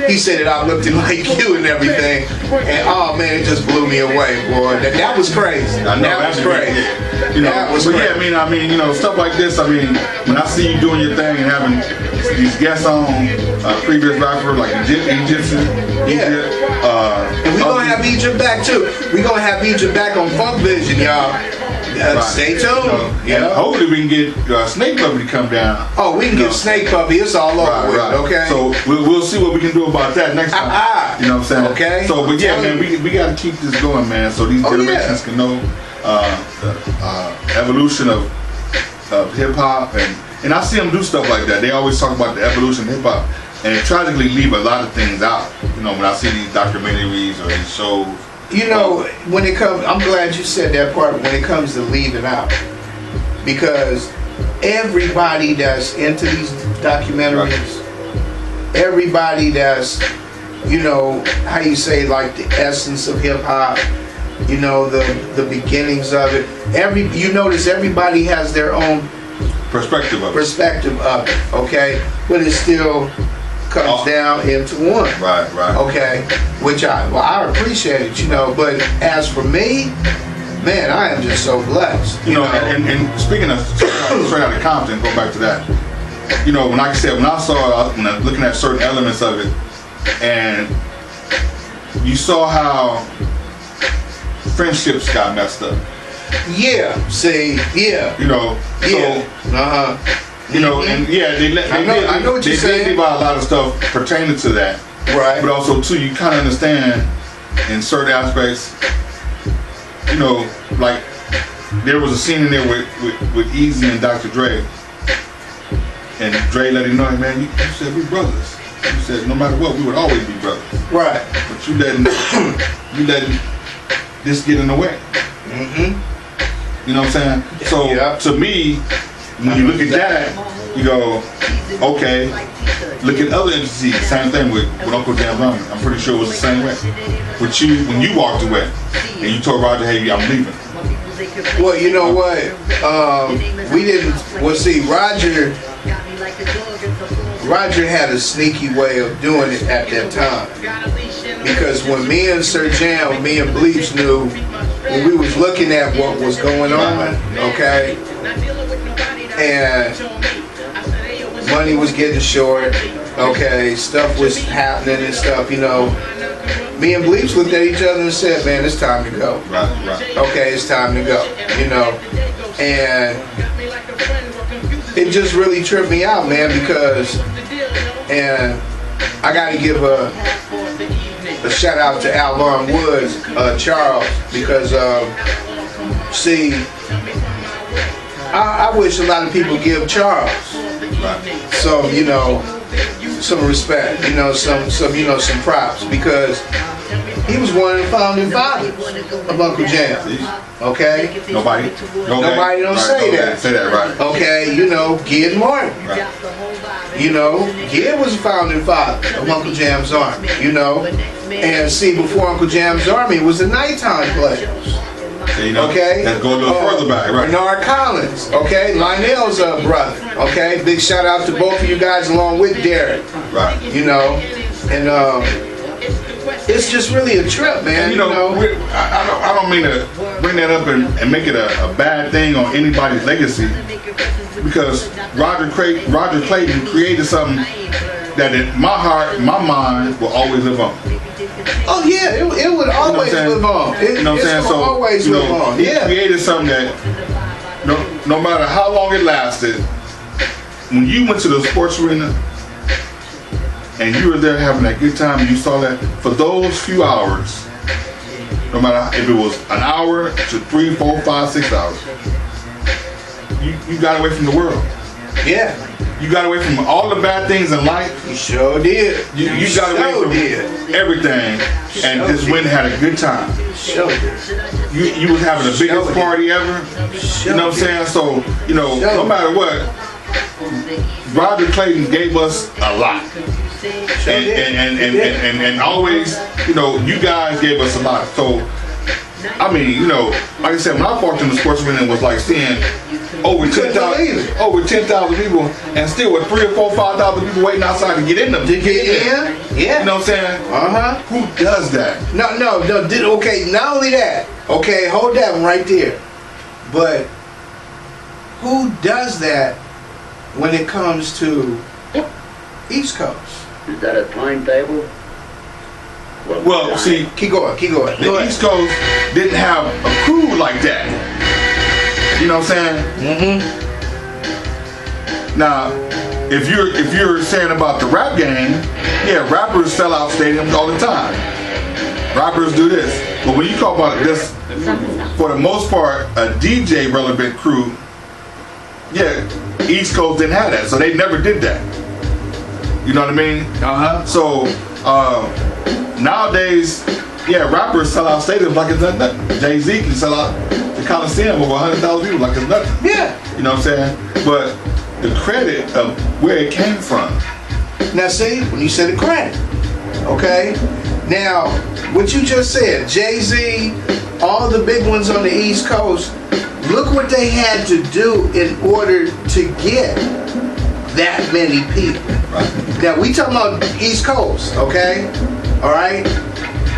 he said that I looked like you and everything. And oh man, it just blew me away, boy. That was crazy. I know, that was crazy. That was crazy. Yeah, I mean, stuff like this, when I see you doing your thing and having these guests on, previous rappers like Egyptian, and we're gonna have Egypt back too. We're gonna have Egypt back on Funkvision, y'all. Stay tuned. Hopefully we can get Snake Puppy to come down. Oh, we can get Snake Puppy. It's all over with. Okay. So we'll see what we can do about that next time. You know what I'm saying? Okay. So, but yeah, man, we got to keep this going, man. So these generations can know the evolution of hip hop, and I see them do stuff like that. They always talk about the evolution of hip hop, and they tragically leave a lot of things out. When I see these documentaries or these shows. When it comes, I'm glad you said that part, when it comes to leaving out. Because everybody that's into these documentaries, everybody that's, how you say, like the essence of hip hop, the beginnings of it. You notice everybody has their own perspective of it, okay? But it still comes down into one. Right. Okay, which I appreciate it, but as for me, man, I am just so blessed. And speaking of straight out of Compton, go back to that. When I saw looking at certain elements of it, and you saw how friendships got messed up. Yeah. See. Yeah. And I know what you're saying. They leave out a lot of stuff pertaining to that. Right. But also too, you kind of understand in certain aspects, like there was a scene in there with Eazy and Dr. Dre. And Dre let him know, "Hey man, you said we brothers. You said no matter what, we would always be brothers. Right. But you letting this get in the way." Mm-hmm. You know what I'm saying? So to me, when you look at that, you go, okay, look at other entities. Same thing with Uncle Jam's Army. I'm pretty sure it was the same way. With you, when you walked away and you told Roger, hey, I'm leaving. Well, you know what? We didn't. Well, see, Roger had a sneaky way of doing it at that time. Because when me and Sir Jam, me and Bleach knew, when we was looking at what was going on, okay, and money was getting short, okay, stuff was happening and stuff, you know, me and Bleach looked at each other and said, man, it's time to go. Right. Okay, it's time to go, you know. And it just really tripped me out, man, because, and I got to give a shout out to Alvon Woods, Charles, because, see, I wish a lot of people give Charles some, you know, some respect, you know, some props, because he was one of the founding fathers of Uncle Jam. Okay? Nobody don't say that. Say that, right. Okay, you know, Gid Martin. Right. You know, Gid was a founding father of Uncle Jam's Army, you know. And see, before Uncle Jam's Army, it was the nighttime players. You know, okay? Let's go a little further back, right? Bernard Collins, okay? Lionel's brother, okay? Big shout out to both of you guys along with Derek. Right. You know, and it's just really a trip, man. And, you know, I don't mean to bring that up and make it a bad thing on anybody's legacy, because Roger Clayton created something that in my heart, my mind will always live on. Oh yeah, it would always live on. You know what I'm saying? So always live on. He created something that no matter how long it lasted, when you went to the sports arena and you were there having that good time and you saw that for those few hours, no matter if it was an hour to 3, 4, 5, 6 hours, you got away from the world. Yeah. You got away from all the bad things in life. You sure did. You got away from everything and just went and had a good time. Sure did. You was having the biggest party ever. You know what I'm saying? So, you know, no matter what, Roger Clayton gave us a lot. And always, you know, you guys gave us a lot. So, I mean, you know, like I said, when I walked in the sports arena, it was like seeing over 10,000 people, and still with 3 or 4, 5,000 people waiting outside to get in them. To get in? Yeah. You know what I'm saying? Who does that? No. Okay, not only that. Okay, hold that one right there. But who does that when it comes to East Coast? Is that a timetable? Well, see, keep going. The East Coast didn't have a crew like that. You know what I'm saying? Now, if you're saying about the rap game, yeah, rappers sell out stadiums all the time. Rappers do this. But when you talk about this, for the most part, a DJ relevant crew, yeah, East Coast didn't have that, so they never did that. You know what I mean? So nowadays, yeah, rappers sell out stadiums like it's nothing. Jay-Z can sell out the Coliseum over 100,000 people like it's nothing. Yeah. You know what I'm saying? But the credit of where it came from. Now see, when you said the credit, okay? Now, what you just said, Jay-Z, all the big ones on the East Coast, look what they had to do in order to get that many people. Right. Now, we talking about East Coast, okay? All right?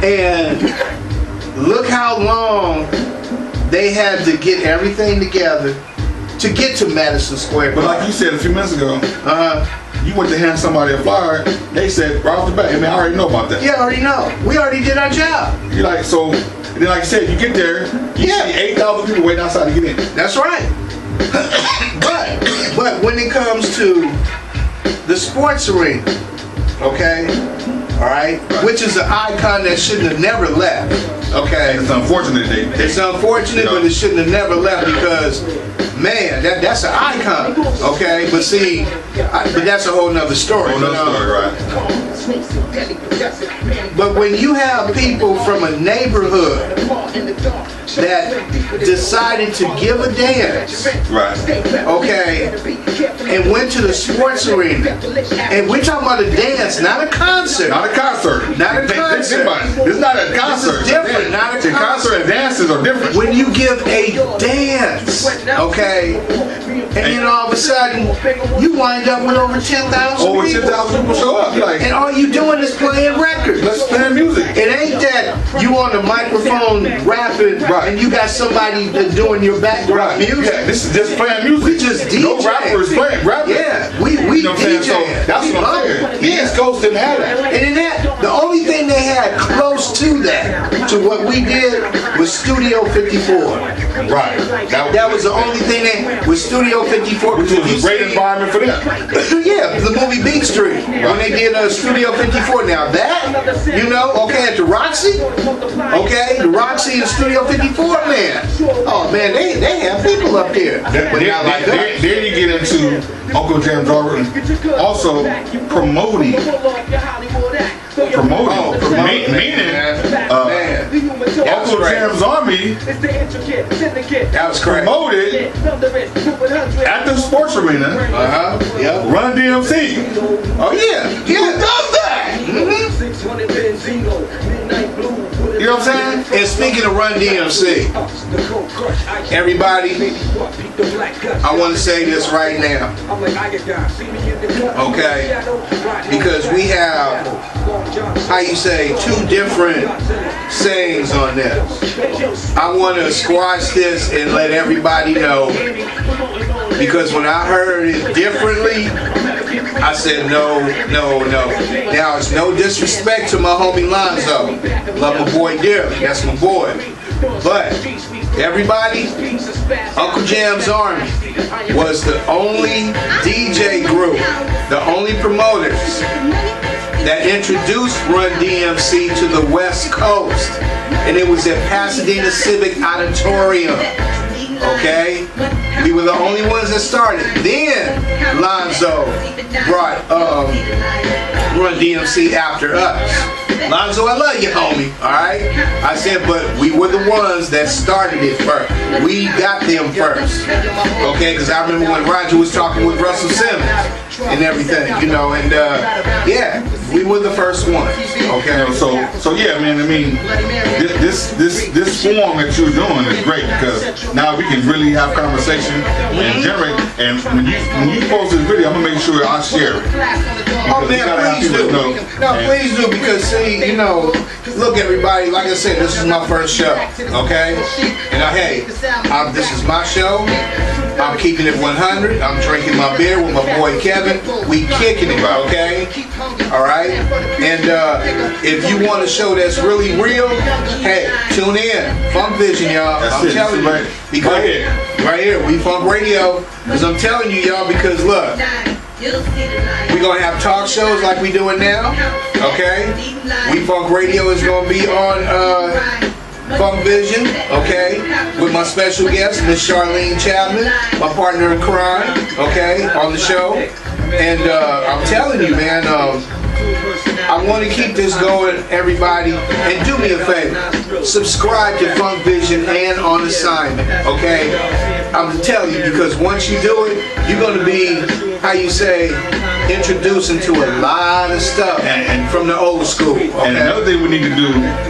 And look how long they had to get everything together to get to Madison Square Garden. But like you said a few minutes ago, you went to hand somebody a flyer, they said right off the bat, I mean, I already know about that. Yeah, I already know. We already did our job. You're like, so, and then like you said, you get there, you see 8,000 people waiting outside to get in. That's right. But when it comes to the sports arena, okay, all right, which is an icon that shouldn't have never left, okay. And it's unfortunate It's unfortunate, but it shouldn't have never left because, man, that's an icon. Okay, but see, but that's a whole nother story. Whole nother story, right? But when you have people from a neighborhood that decided to give a dance, Right. okay, and went to the sports arena, and we're talking about a dance, not a concert. Not a concert. Not a concert. It's not a concert. This is different, not a See, concert. concert and dances are different. When you give a dance, okay, and then all of a sudden you wind up with over 10,000 Over people. 10,000 people show up. Like, And all you doing is playing records. let's play music. It ain't that you on the microphone rapping Right. and you got somebody doing your background music. Yeah, this is just playing music. We just No DJ. rappers playing, rapping. Yeah, we You know what I'm saying? DJ. So that's what I'm saying. The East Coast didn't have that. And then the only thing they had close to that, to what we did, was Studio 54. Right. That was the only thing that was Studio 54. Which was a great environment for them. Yeah, the movie Beat Street, when they did Studio 54. Now that, you know, okay, at the Roxy, okay, the Roxy and Studio 54, man. Oh man, they have people up there. But not like that. Then you get into Uncle Jam's Army also promoting, meaning Uncle Jam's Army That was crazy. promoted at the sports arena. Yep. Run DMC. Oh yeah. Who does that? You know what I'm saying? And speaking of Run DMC, everybody, I want to say this right now, okay? Because we have, how you say, two different sayings on this. I want to squash this and let everybody know, because when I heard it differently, I said no. Now it's no disrespect to my homie Lonzo. Love my boy dearly. That's my boy. But everybody, Uncle Jam's Army was the only DJ group, the only promoters that introduced Run DMC to the West Coast. And it was at Pasadena Civic Auditorium. Okay? We were the only ones that started. Then Lonzo brought Run DMC after us. Lonzo, I love you, homie. Alright? I said, but we were the ones that started it first. We got them first. Okay? Because I remember when Roger was talking with Russell Simmons and everything, you know, and yeah, we were the first ones. Okay? So yeah, man. I mean, this form that you're doing is great because now we can really have conversation and generate. And when you post this video, I'm gonna make sure I share it. Oh man, please do. No, please do, because see, you know, look everybody, like I said, this is my first show, okay? And this is my show. I'm keeping it 100. I'm drinking my beer with my boy Kevin. We kicking it, okay? All right? And if you want a show that's really real, hey, tune in. Funkvision, y'all. I'm telling you. Because right here, We Funk Radio. Because I'm telling you, y'all, because look, we're going to have talk shows like we doing now, okay? We Funk Radio is going to be on Funkvision, okay? With my special guest, Miss Charlene Chapman, my partner in crime, okay? On the show. And I'm telling you, man, I want to keep this going, everybody. And do me a favor. Subscribe to Funkvision and On Assignment, okay? I'm telling you, because once you do it, you're going to be, how you say, introduced into a lot of stuff and from the old school. Okay? And another thing we need to do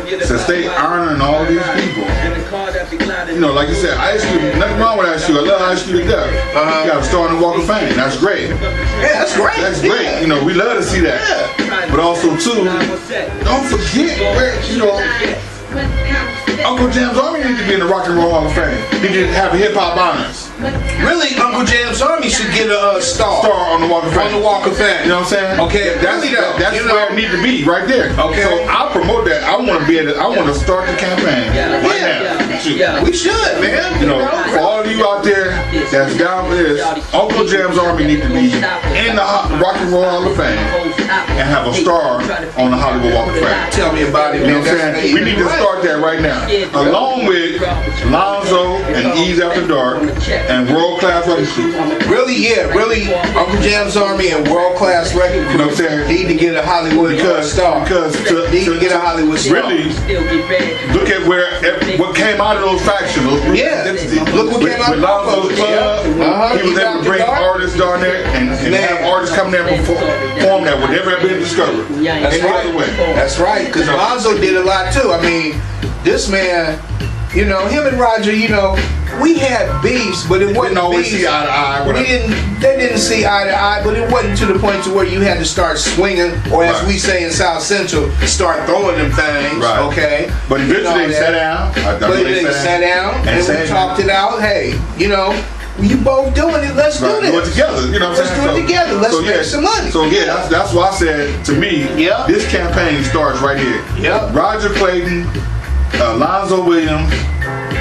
is to stay honoring all these people. You know, like you said, Ice Cube, nothing wrong with Ice Cube. I love Ice Cube to death. You got a star on the Walk of Fame. That's great. Yeah, that's great. That's great. Yeah. You know, we love to see that. Yeah. But also, too, don't forget where, you know, Uncle Jam's Army needs to be in the Rock and Roll Hall of Fame. He need to have a hip-hop honors. Really, Uncle Jam's Army should get a star On the Walk of Fame. on the Walk of Fame. You know what I'm saying? Okay, that's where it need to be, right there. Okay. So I'll promote that. I want to be able to, I want to start the campaign right now. Shoot. We should, man. You know, for all of you out there that's down for this, Uncle Jam's Army need to be in the Rock and Roll Hall of Fame. and have a star on the Hollywood Walk of Fame. Tell me about it, You know man. what I'm saying? We need to start that right now. Along with Lonzo and Ease After Dark and World Class Record Crew. Really, yeah, really, Uncle Jam's Army and World Class Record Crew, You know what I'm saying? need to get a Hollywood star. Because need to get a Hollywood star. really look at what came out of those factions. Those group identities. Look what came out with of Lonzo's those. Club. He was able to bring artists down there and have artists come there and perform that would never have been discovered. That's right. That's right. Because Lonzo did a lot too. I mean, this man, you know, him and Roger, you know, we had beefs, but it wasn't always beefs. see eye to eye. They didn't see eye to eye, but it wasn't to the point to where you had to start swinging, or as we say in South Central, start throwing them things. Right. Okay. But eventually they sat down. They sat down and we talked it out. Hey, you know, you both doing it. Let's do this. Do it together. You know what I'm saying? Let's do it together. Let's make some money. So yeah, that's why I said to me, this campaign starts right here. Yep. Roger Clayton, Lonzo Williams,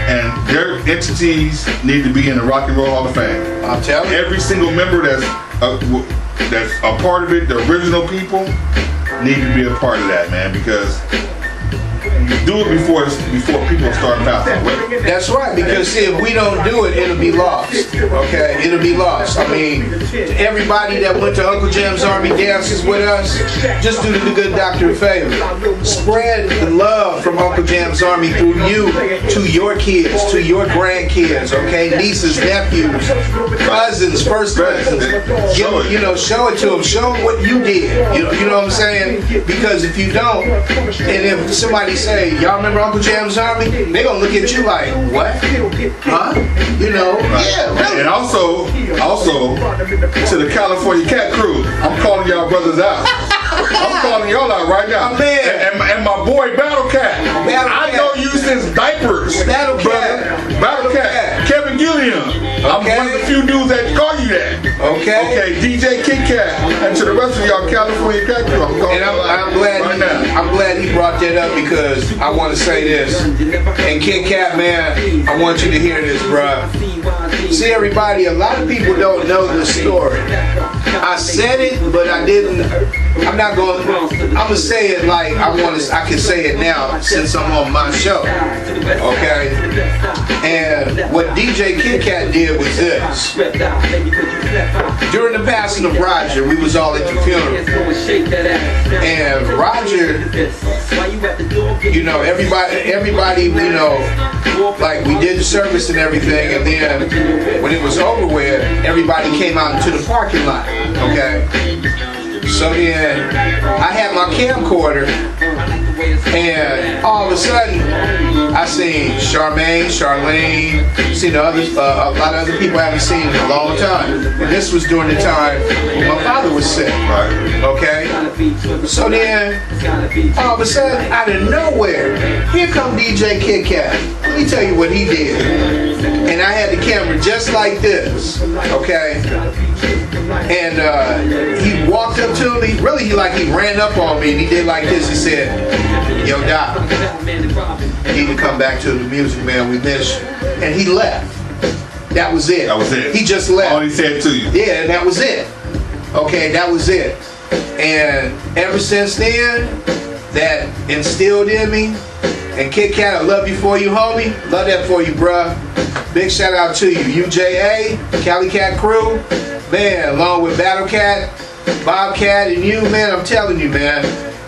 and their entities need to be in the Rock and Roll Hall of Fame. I'm telling you. Every single member that's a part of it, the original people, need to be a part of that, man, because do it before people start passing away. That's right, because see, if we don't do it, it'll be lost. Okay, it'll be lost. I mean, everybody that went to Uncle Jam's Army dances with us, just do the good doctor a favor. Spread the love from Uncle Jam's Army through you to your kids, to your grandkids, okay? Nieces, nephews, cousins, first cousins. You know, show it to them. Show them what you did. You know what I'm saying? Because if you don't, and if somebody say, y'all remember Uncle Jam's Army? They gonna look at you like, what? Huh? You know? Yeah, really. And also to the California Cat Crew, I'm calling y'all brothers out. I'm calling y'all out right now. And my boy Battle Cat. I know you since diapers. Battle Cat. Kevin Gilliam. I'm one of the few dudes that call you that. Okay, DJ Kit Kat. And to the rest of y'all California Cat Crew, I'm glad he brought that up, because I want to say this. And Kit Kat, man, I want you to hear this, bruh. See, everybody, a lot of people don't know the story. I said it, but I didn't. I'm gonna say it like I can say it now since I'm on my show. Okay? And what DJ Kit Kat did was this. During the passing of Roger, we was all at the funeral. And Roger, you know, everybody, you know, like we did the service and everything, and then when it was over with, everybody came out into the parking lot. Okay? So then I had my camcorder, and all of a sudden I seen Charlene, seen a lot of other people I haven't seen in a long time. And this was during the time when my father was sick. Okay? So then all of a sudden, out of nowhere, here come DJ Kit Kat. Let me tell you what he did. And I had the camera just like this. Okay? And he walked up to me, really he ran up on me, and he did like this. He said, yo Doc, you need to come back to the music, man, we miss you. And he left. That was it. That was it. He just left. All he said to you. Yeah, and that was it. Okay, that was it. And ever since then, that instilled in me. And Kit Kat, I love you for you, homie. Love that for you, bruh. Big shout out to you. UJA, Cali Cat Crew. Man, along with Battle Cat, Bobcat, and you, man, I'm telling you, man.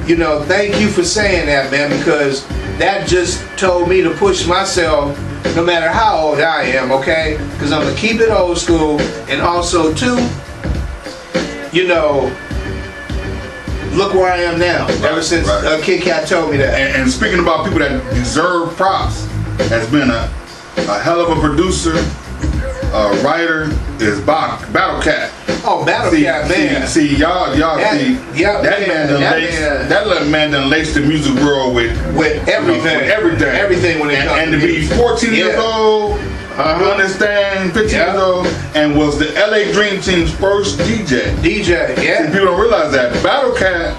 You know, thank you for saying that, man, because that just told me to push myself no matter how old I am, okay? Because I'm going to keep it old school, and also, too, you know, look where I am now, ever since Kit Kat told me that. And speaking about people that deserve props, has been a hell of a producer, writer, is Battle Cat. Oh, Battle Cat, man. See, y'all that man done laced the music world with everything. Everything when it comes. And to be 14 years old, you understand, 15 years old, and was the LA Dream Team's first DJ. Yeah. People don't realize that. Battle Cat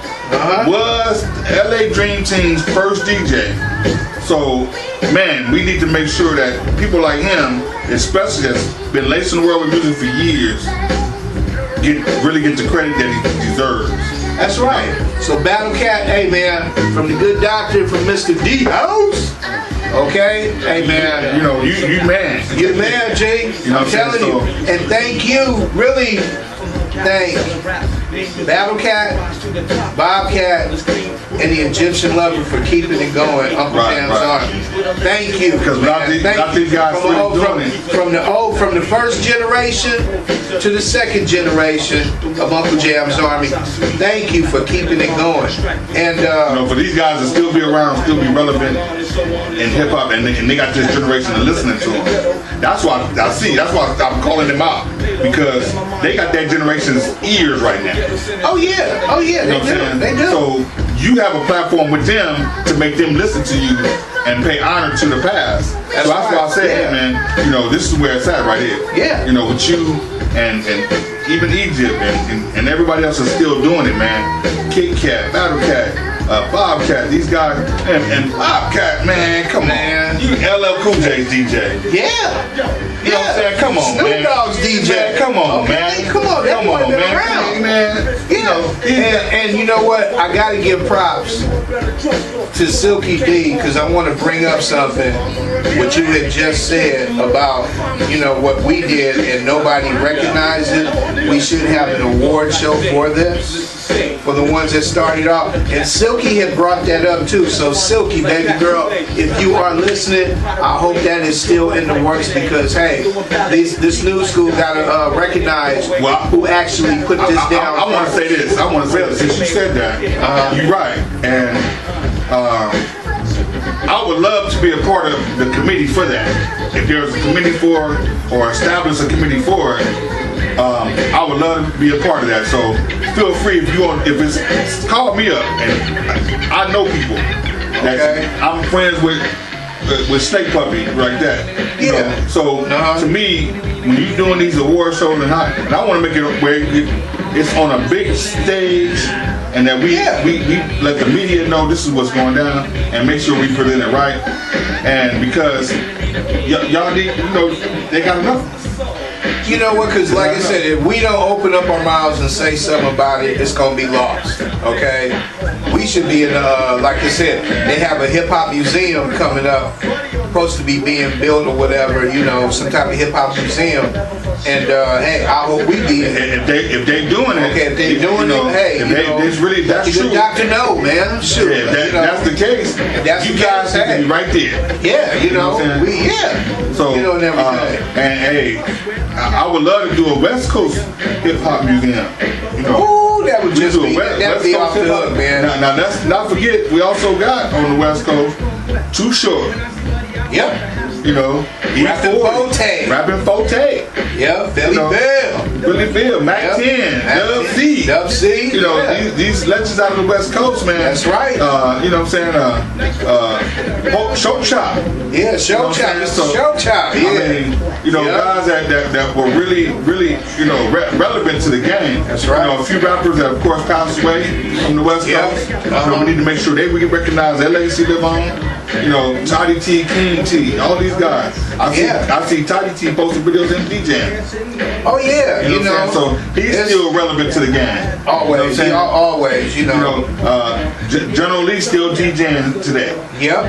was LA Dream Team's first DJ. So, man, we need to make sure that people like him, especially that's been lacing the world with music for years, really get the credit that he deserves. That's right. So Battle Cat, hey man, from the good doctor, from Mr. D House. Okay, hey man. You know, you man. You the man, G. You know I'm telling you. And thank you, really. Thank Battle Cat, Bobcat, and the Egyptian Lover for keeping it going. Uncle Jam's Army. Thank you, because man. without these guys from the first generation to the second generation of Uncle Jam's Army. Thank you for keeping it going. And for these guys to still be around, still be relevant in hip hop, and they got this generation of listening to them. That's why I'm calling them out, because they got that generation's ears right now. Oh yeah, you know they do. So you have a platform with them to make them listen to you and pay honor to the past. That's why I said, hey, man, this is where it's at right here. Yeah. With you and even Egypt and everybody else is still doing it, man. Kit Kat, Battle Cat, Bobcat, these guys, and Bobcat, man, come on. You LL Cool J's DJ. Yeah. You know what I'm saying? Come on, Snoop Dogg's DJ. Man, come on, man. Come on, that boy been man. Yeah. And you know what? I gotta give props to Silky D, because I want to bring up something what you had just said about what we did and nobody recognized it. We should have an award show for this, for the ones that started off. And Silky had brought that up too. So Silky, baby girl, if you are listening, I hope that is still in the works, because hey, this new school gotta recognize who actually put this down. I want to say this. Since you said that, you're right. And I would love to be a part of the committee for that. If there's a committee for it, or establish a committee for it, I would love to be a part of that. So feel free if it's call me up, and I know people that I'm friends with Snake Puppy like that. You know? So to me, when you're doing these award shows, and I want to make it where it's on a big stage, and that we let the media know this is what's going down, and make sure we present it right. And because y'all need, they got enough. You know what? Because like I said, if we don't open up our mouths and say something about it, it's gonna be lost. Okay? We should be in like I said, they have a hip hop museum coming up, supposed to be being built or whatever. Some type of hip hop museum. And hey, I hope we be in it. If they doing it, okay. If they doing it, hey, that's true. The doctor know, man. Shoot, if that's the case, you guys need to be right there. Yeah, So and everything. And hey, I would love to do a West Coast hip hop museum. Ooh, that would just be that'd be off the hook, man. Now let's not forget, we also got on the West Coast Too Short. Yep. Rapping Forte. Yeah, Billy Bill, Mac 10, Dub C. These legends out of the West Coast, man. That's right. You know what I'm saying? Show Chop. Yeah, Show Chop. Show Chop. Yeah. I mean, guys that were really, relevant to the game. That's right. A few rappers that, of course, passed away from the West Coast. We need to make sure they get recognized. LAC live on. Toddy T, King T, all these guys. I see Toddy T posting videos and DJing. Oh yeah, so he's still relevant to the game. Always, always. General Lee still DJing today. Yep.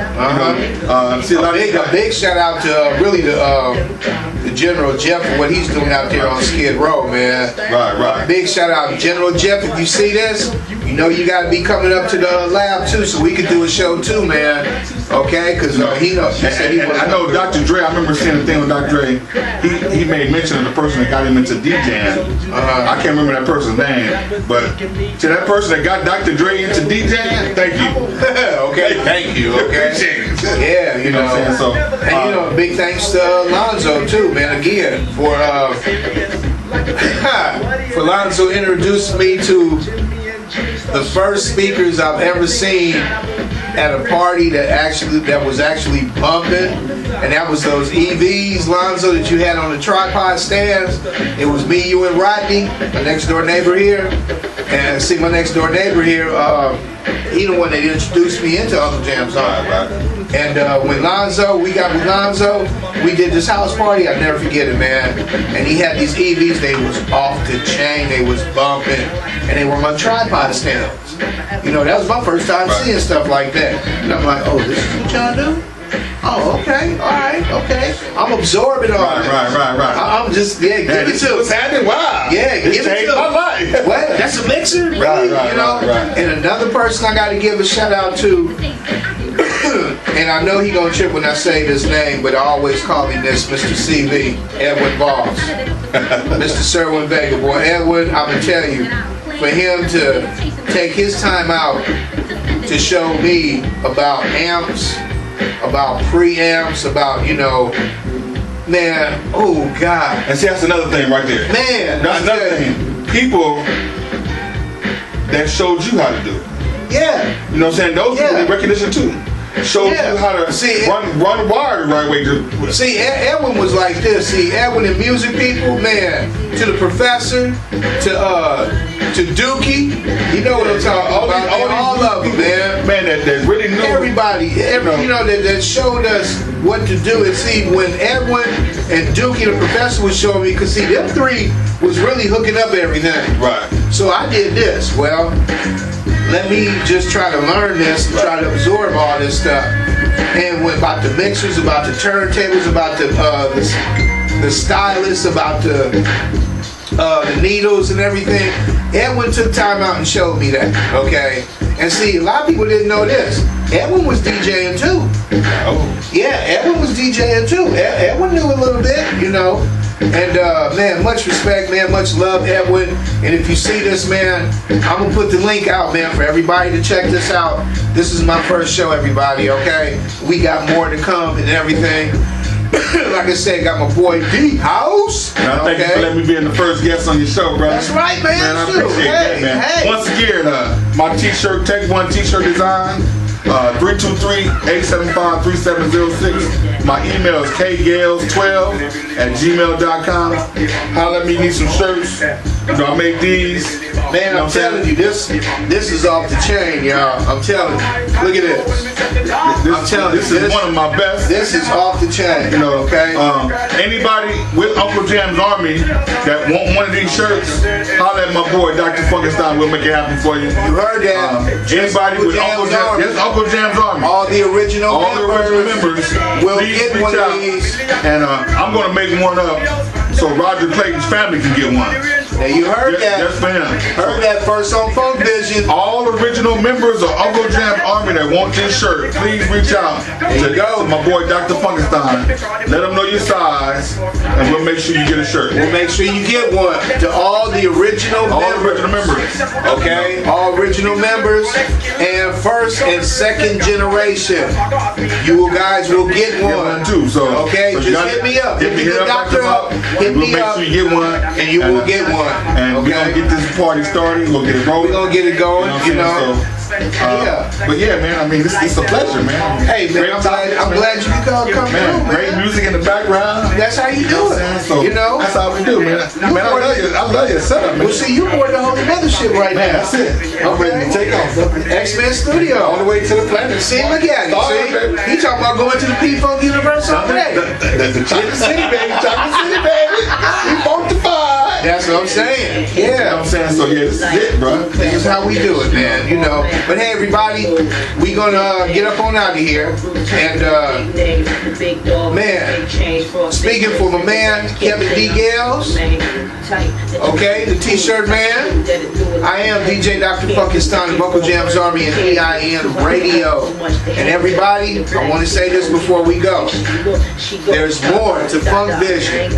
A big shout out to really the General Jeff for what he's doing out there on Skid Row, man. Right. Big shout out to General Jeff. If you see this, you got to be coming up to the lab too, so we can do a show too, man. Okay, because he knows. I know Dr. Dre. I remember seeing a thing with Dr. Dre. He made mention of the person that got him into DJing. I can't remember that person's name, but to that person that got Dr. Dre into DJing, thank you. Okay, thank you. Okay. Yeah, what I'm saying? So, and big thanks to Lonzo too, man. Again for Lonzo introduced me to the first speakers I've ever seen at a party that was actually bumping, and that was those EVs, Lonzo, that you had on the tripod stands. It was me, you, and Rodney, my next door neighbor here. And see, my next door neighbor here, he the one that introduced me into Uncle Jam's Army. And when we got with Lonzo, we did this house party. I'll never forget it, man. And he had these EVs. They was off the chain. They was bumping, and they were my tripod stands. You know, that was my first time seeing stuff like that. And I'm like, oh, this is what y'all do? Oh, okay, all right, okay. I'm absorbing all that. Right. I'm just, give it to what's happening? Wow. Yeah, give it to my life. What? That's a mixer? Really? Right. And another person I got to give a shout out to, and I know he gonna trip when I say this name, but I always call him this, Mr. CV, Edwin Boss. Mr. Serwin Vega. Boy, Edwin, I'm gonna tell you, for him to take his time out to show me about amps, about preamps, about, you know, man, oh God. And see, that's another thing right there. Man. That's another thing. People that showed you how to do it. Yeah. You know what I'm saying? Those people need recognition too. Showed you how to run wire the right way. See, Edwin was like this. See, Edwin and music people, man, to the professor, to Dookie, you know what I'm talking about. All of them, man. Man, that really knew. Everybody, you know, that showed us what to do. And see, when Edwin and Dookie, the professor, was showing me, because see, them three was really hooking up everything. Right. So I did this. Well, let me just try to learn this and try to absorb all this stuff. And about the mixers, about the turntables, about the stylus, about the needles and everything. Edwin took time out and showed me that, okay? And see, a lot of people didn't know this. Edwin was DJing too. Oh. Yeah, Edwin was DJing too. Edwin knew a little bit, you know. And man, much respect, man, much love, Edwin. And if you see this, man, I'm gonna put the link out, man, for everybody to check this out. This is my first show, everybody, okay? We got more to come and everything. Like I said, got my boy D House. Thank you for letting me be the first guest on your show, brother. That's right, man. Man, I appreciate that, man. Hey. Once again, my t-shirt, Tech One t-shirt design, 323-875-3706. My email is kgales12@gmail.com. Holla at me, need some shirts. You know, I make these. Man, I'm telling you, this is off the chain, y'all. I'm telling you. Look at this. I'm telling you, this is one of my best. This is off the chain. You know, okay? Anybody with Uncle Jam's Army that want one of these shirts, holla at my boy, Dr. Funkenstein. We'll make it happen for you. You heard that. Anybody with Uncle Jam's Army. Uncle Jam's Army. All the original members will please get one of these. And I'm going to make one up so Roger Clayton's family can get one. Now you heard that. Yes, ma'am. Heard that first on Funkvision. All original members of Uncle Jam's Army that want this shirt, please reach out to my boy Dr. Funkenstein. Let him know your size, and we'll make sure you get a shirt. We'll make sure you get one to all the original members. Okay? All original members and first and second generation. You guys will get one too. So okay, just hit me up. Hit the doctor up. Hit me up. We'll make sure you get one, and you will get one. And we're gonna get this party started. We'll get it rolling. We're gonna get it going. You know. But yeah, man. I mean, it's a pleasure, man. Hey, man, I'm glad you could come through, man. Great music in the background. That's how you do it. So, you know, that's how we do, man. Man, I love your setup, man. Well, see, you're more the Holy Mothership right now. That's it. I'm ready to take off. X-Men Studio. All the way to the planet. See, look at it. See, he talking about going to the P-Funk Universe already. The Chocolate City, baby. Chocolate City, baby. We funkified. That's what I'm saying. Yeah. You know what I'm saying? So, yeah, this is it, bro. This is how we do it, man. You know. But hey, everybody, we gonna get up on out of here. And, man, speaking for my man, Kevin D. Gales, okay, the T-shirt man, I am DJ Dr. Funkenstein of Uncle Jam's Army and EIN Radio. And everybody, I want to say this before we go. There's more to Funkvision.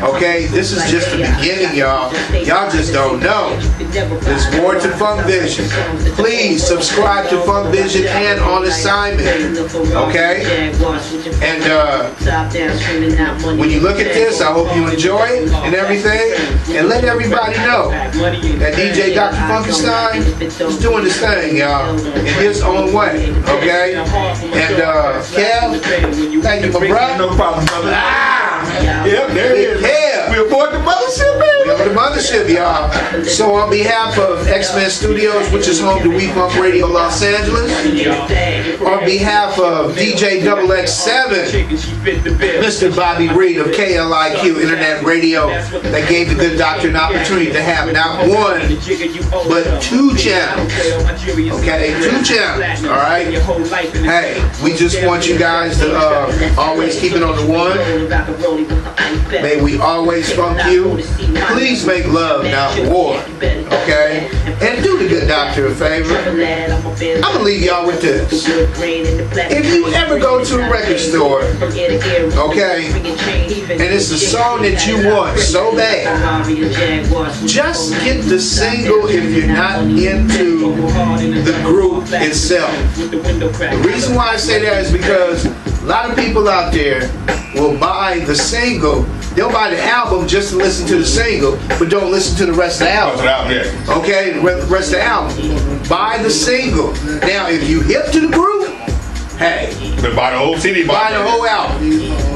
Okay, this is just the beginning, y'all. Y'all just don't know. There's more to Funkvision. Please subscribe to Funkvision and On Assignment. Okay? And when you look at this, I hope you enjoy it and everything. everything, and let everybody know that DJ Dr. Funkenstein is doing his thing, y'all, in his own way, okay? And Kev, thank you, my brother. No problem, brother. Yep, there it is. Yeah. We aboard the mothership, baby. We on the mothership, y'all. So on behalf of X-Men Studios, which is home to We Funk Radio Los Angeles, on behalf of DJ XXX7, Mr. Bobby Reed of KLIQ Internet Radio, that gave the good doctor an opportunity to have not one, but 2 channels. Okay, 2 channels, all right? Hey, we just want you guys to always keep it on the one. May we always funk you. Please make love, not war. Okay? And do the good doctor a favor. I'm gonna leave y'all with this. If you ever go to a record store, okay, and it's a song that you want so bad, just get the single if you're not into the group itself. The reason why I say that is because a lot of people out there will buy the single. They'll buy the album just to listen to the single, but don't listen to the rest of the album. Okay, the rest of the album. Buy the single. Now, if you hip to the group, hey, but buy the whole CD, buy the whole album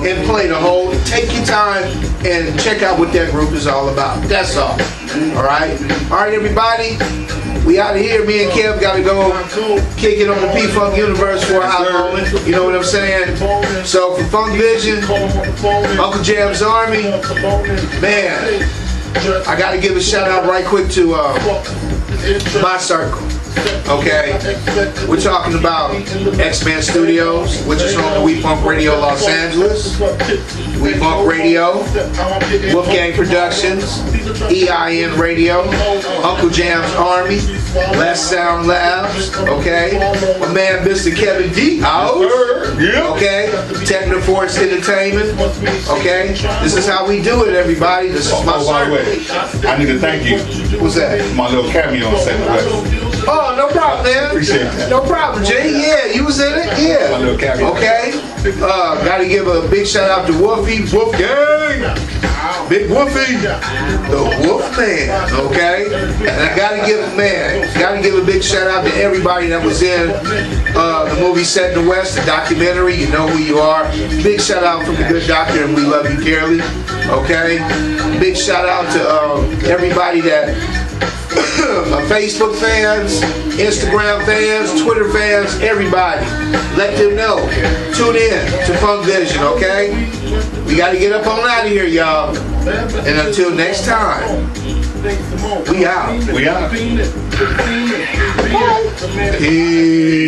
and play the whole. Take your time and check out what that group is all about. That's all. All right, everybody. We out of here. Me and Kev got to go kick it on the P-Funk universe for a hot moment. You know what I'm saying? So for Funkvision, Uncle Jam's Army, man, I got to give a shout out right quick to my circle. Okay, we're talking about X-Men Studios, which is home to We Funk Radio Los Angeles, We Funk Radio, Wolfgang Productions, EIN Radio, Uncle Jam's Army, Last Sound Labs, okay, my man Mr. Kevin D. House, okay, Technoforce Entertainment, okay, this is how we do it, everybody. This is my circle. I need to thank you. What's that? My little cameo on Set West. Oh, no problem, man. Appreciate that. No problem, Jay. Yeah, you was in it. Yeah. My little cameo. Okay. Gotta give a big shout out to Wolfie, Wolfgang, Big Wolfie, the Wolf Man. Okay. And I gotta give a big shout out to everybody that was in the movie Set in the West, the documentary. You know who you are. Big shout out from the good doctor, and we love you dearly. Okay. Big shout out to everybody that. Facebook fans, Instagram fans, Twitter fans, everybody. Let them know. Tune in to Funkvision, okay? We got to get up on out of here, y'all. And until next time, we out. We out. Peace.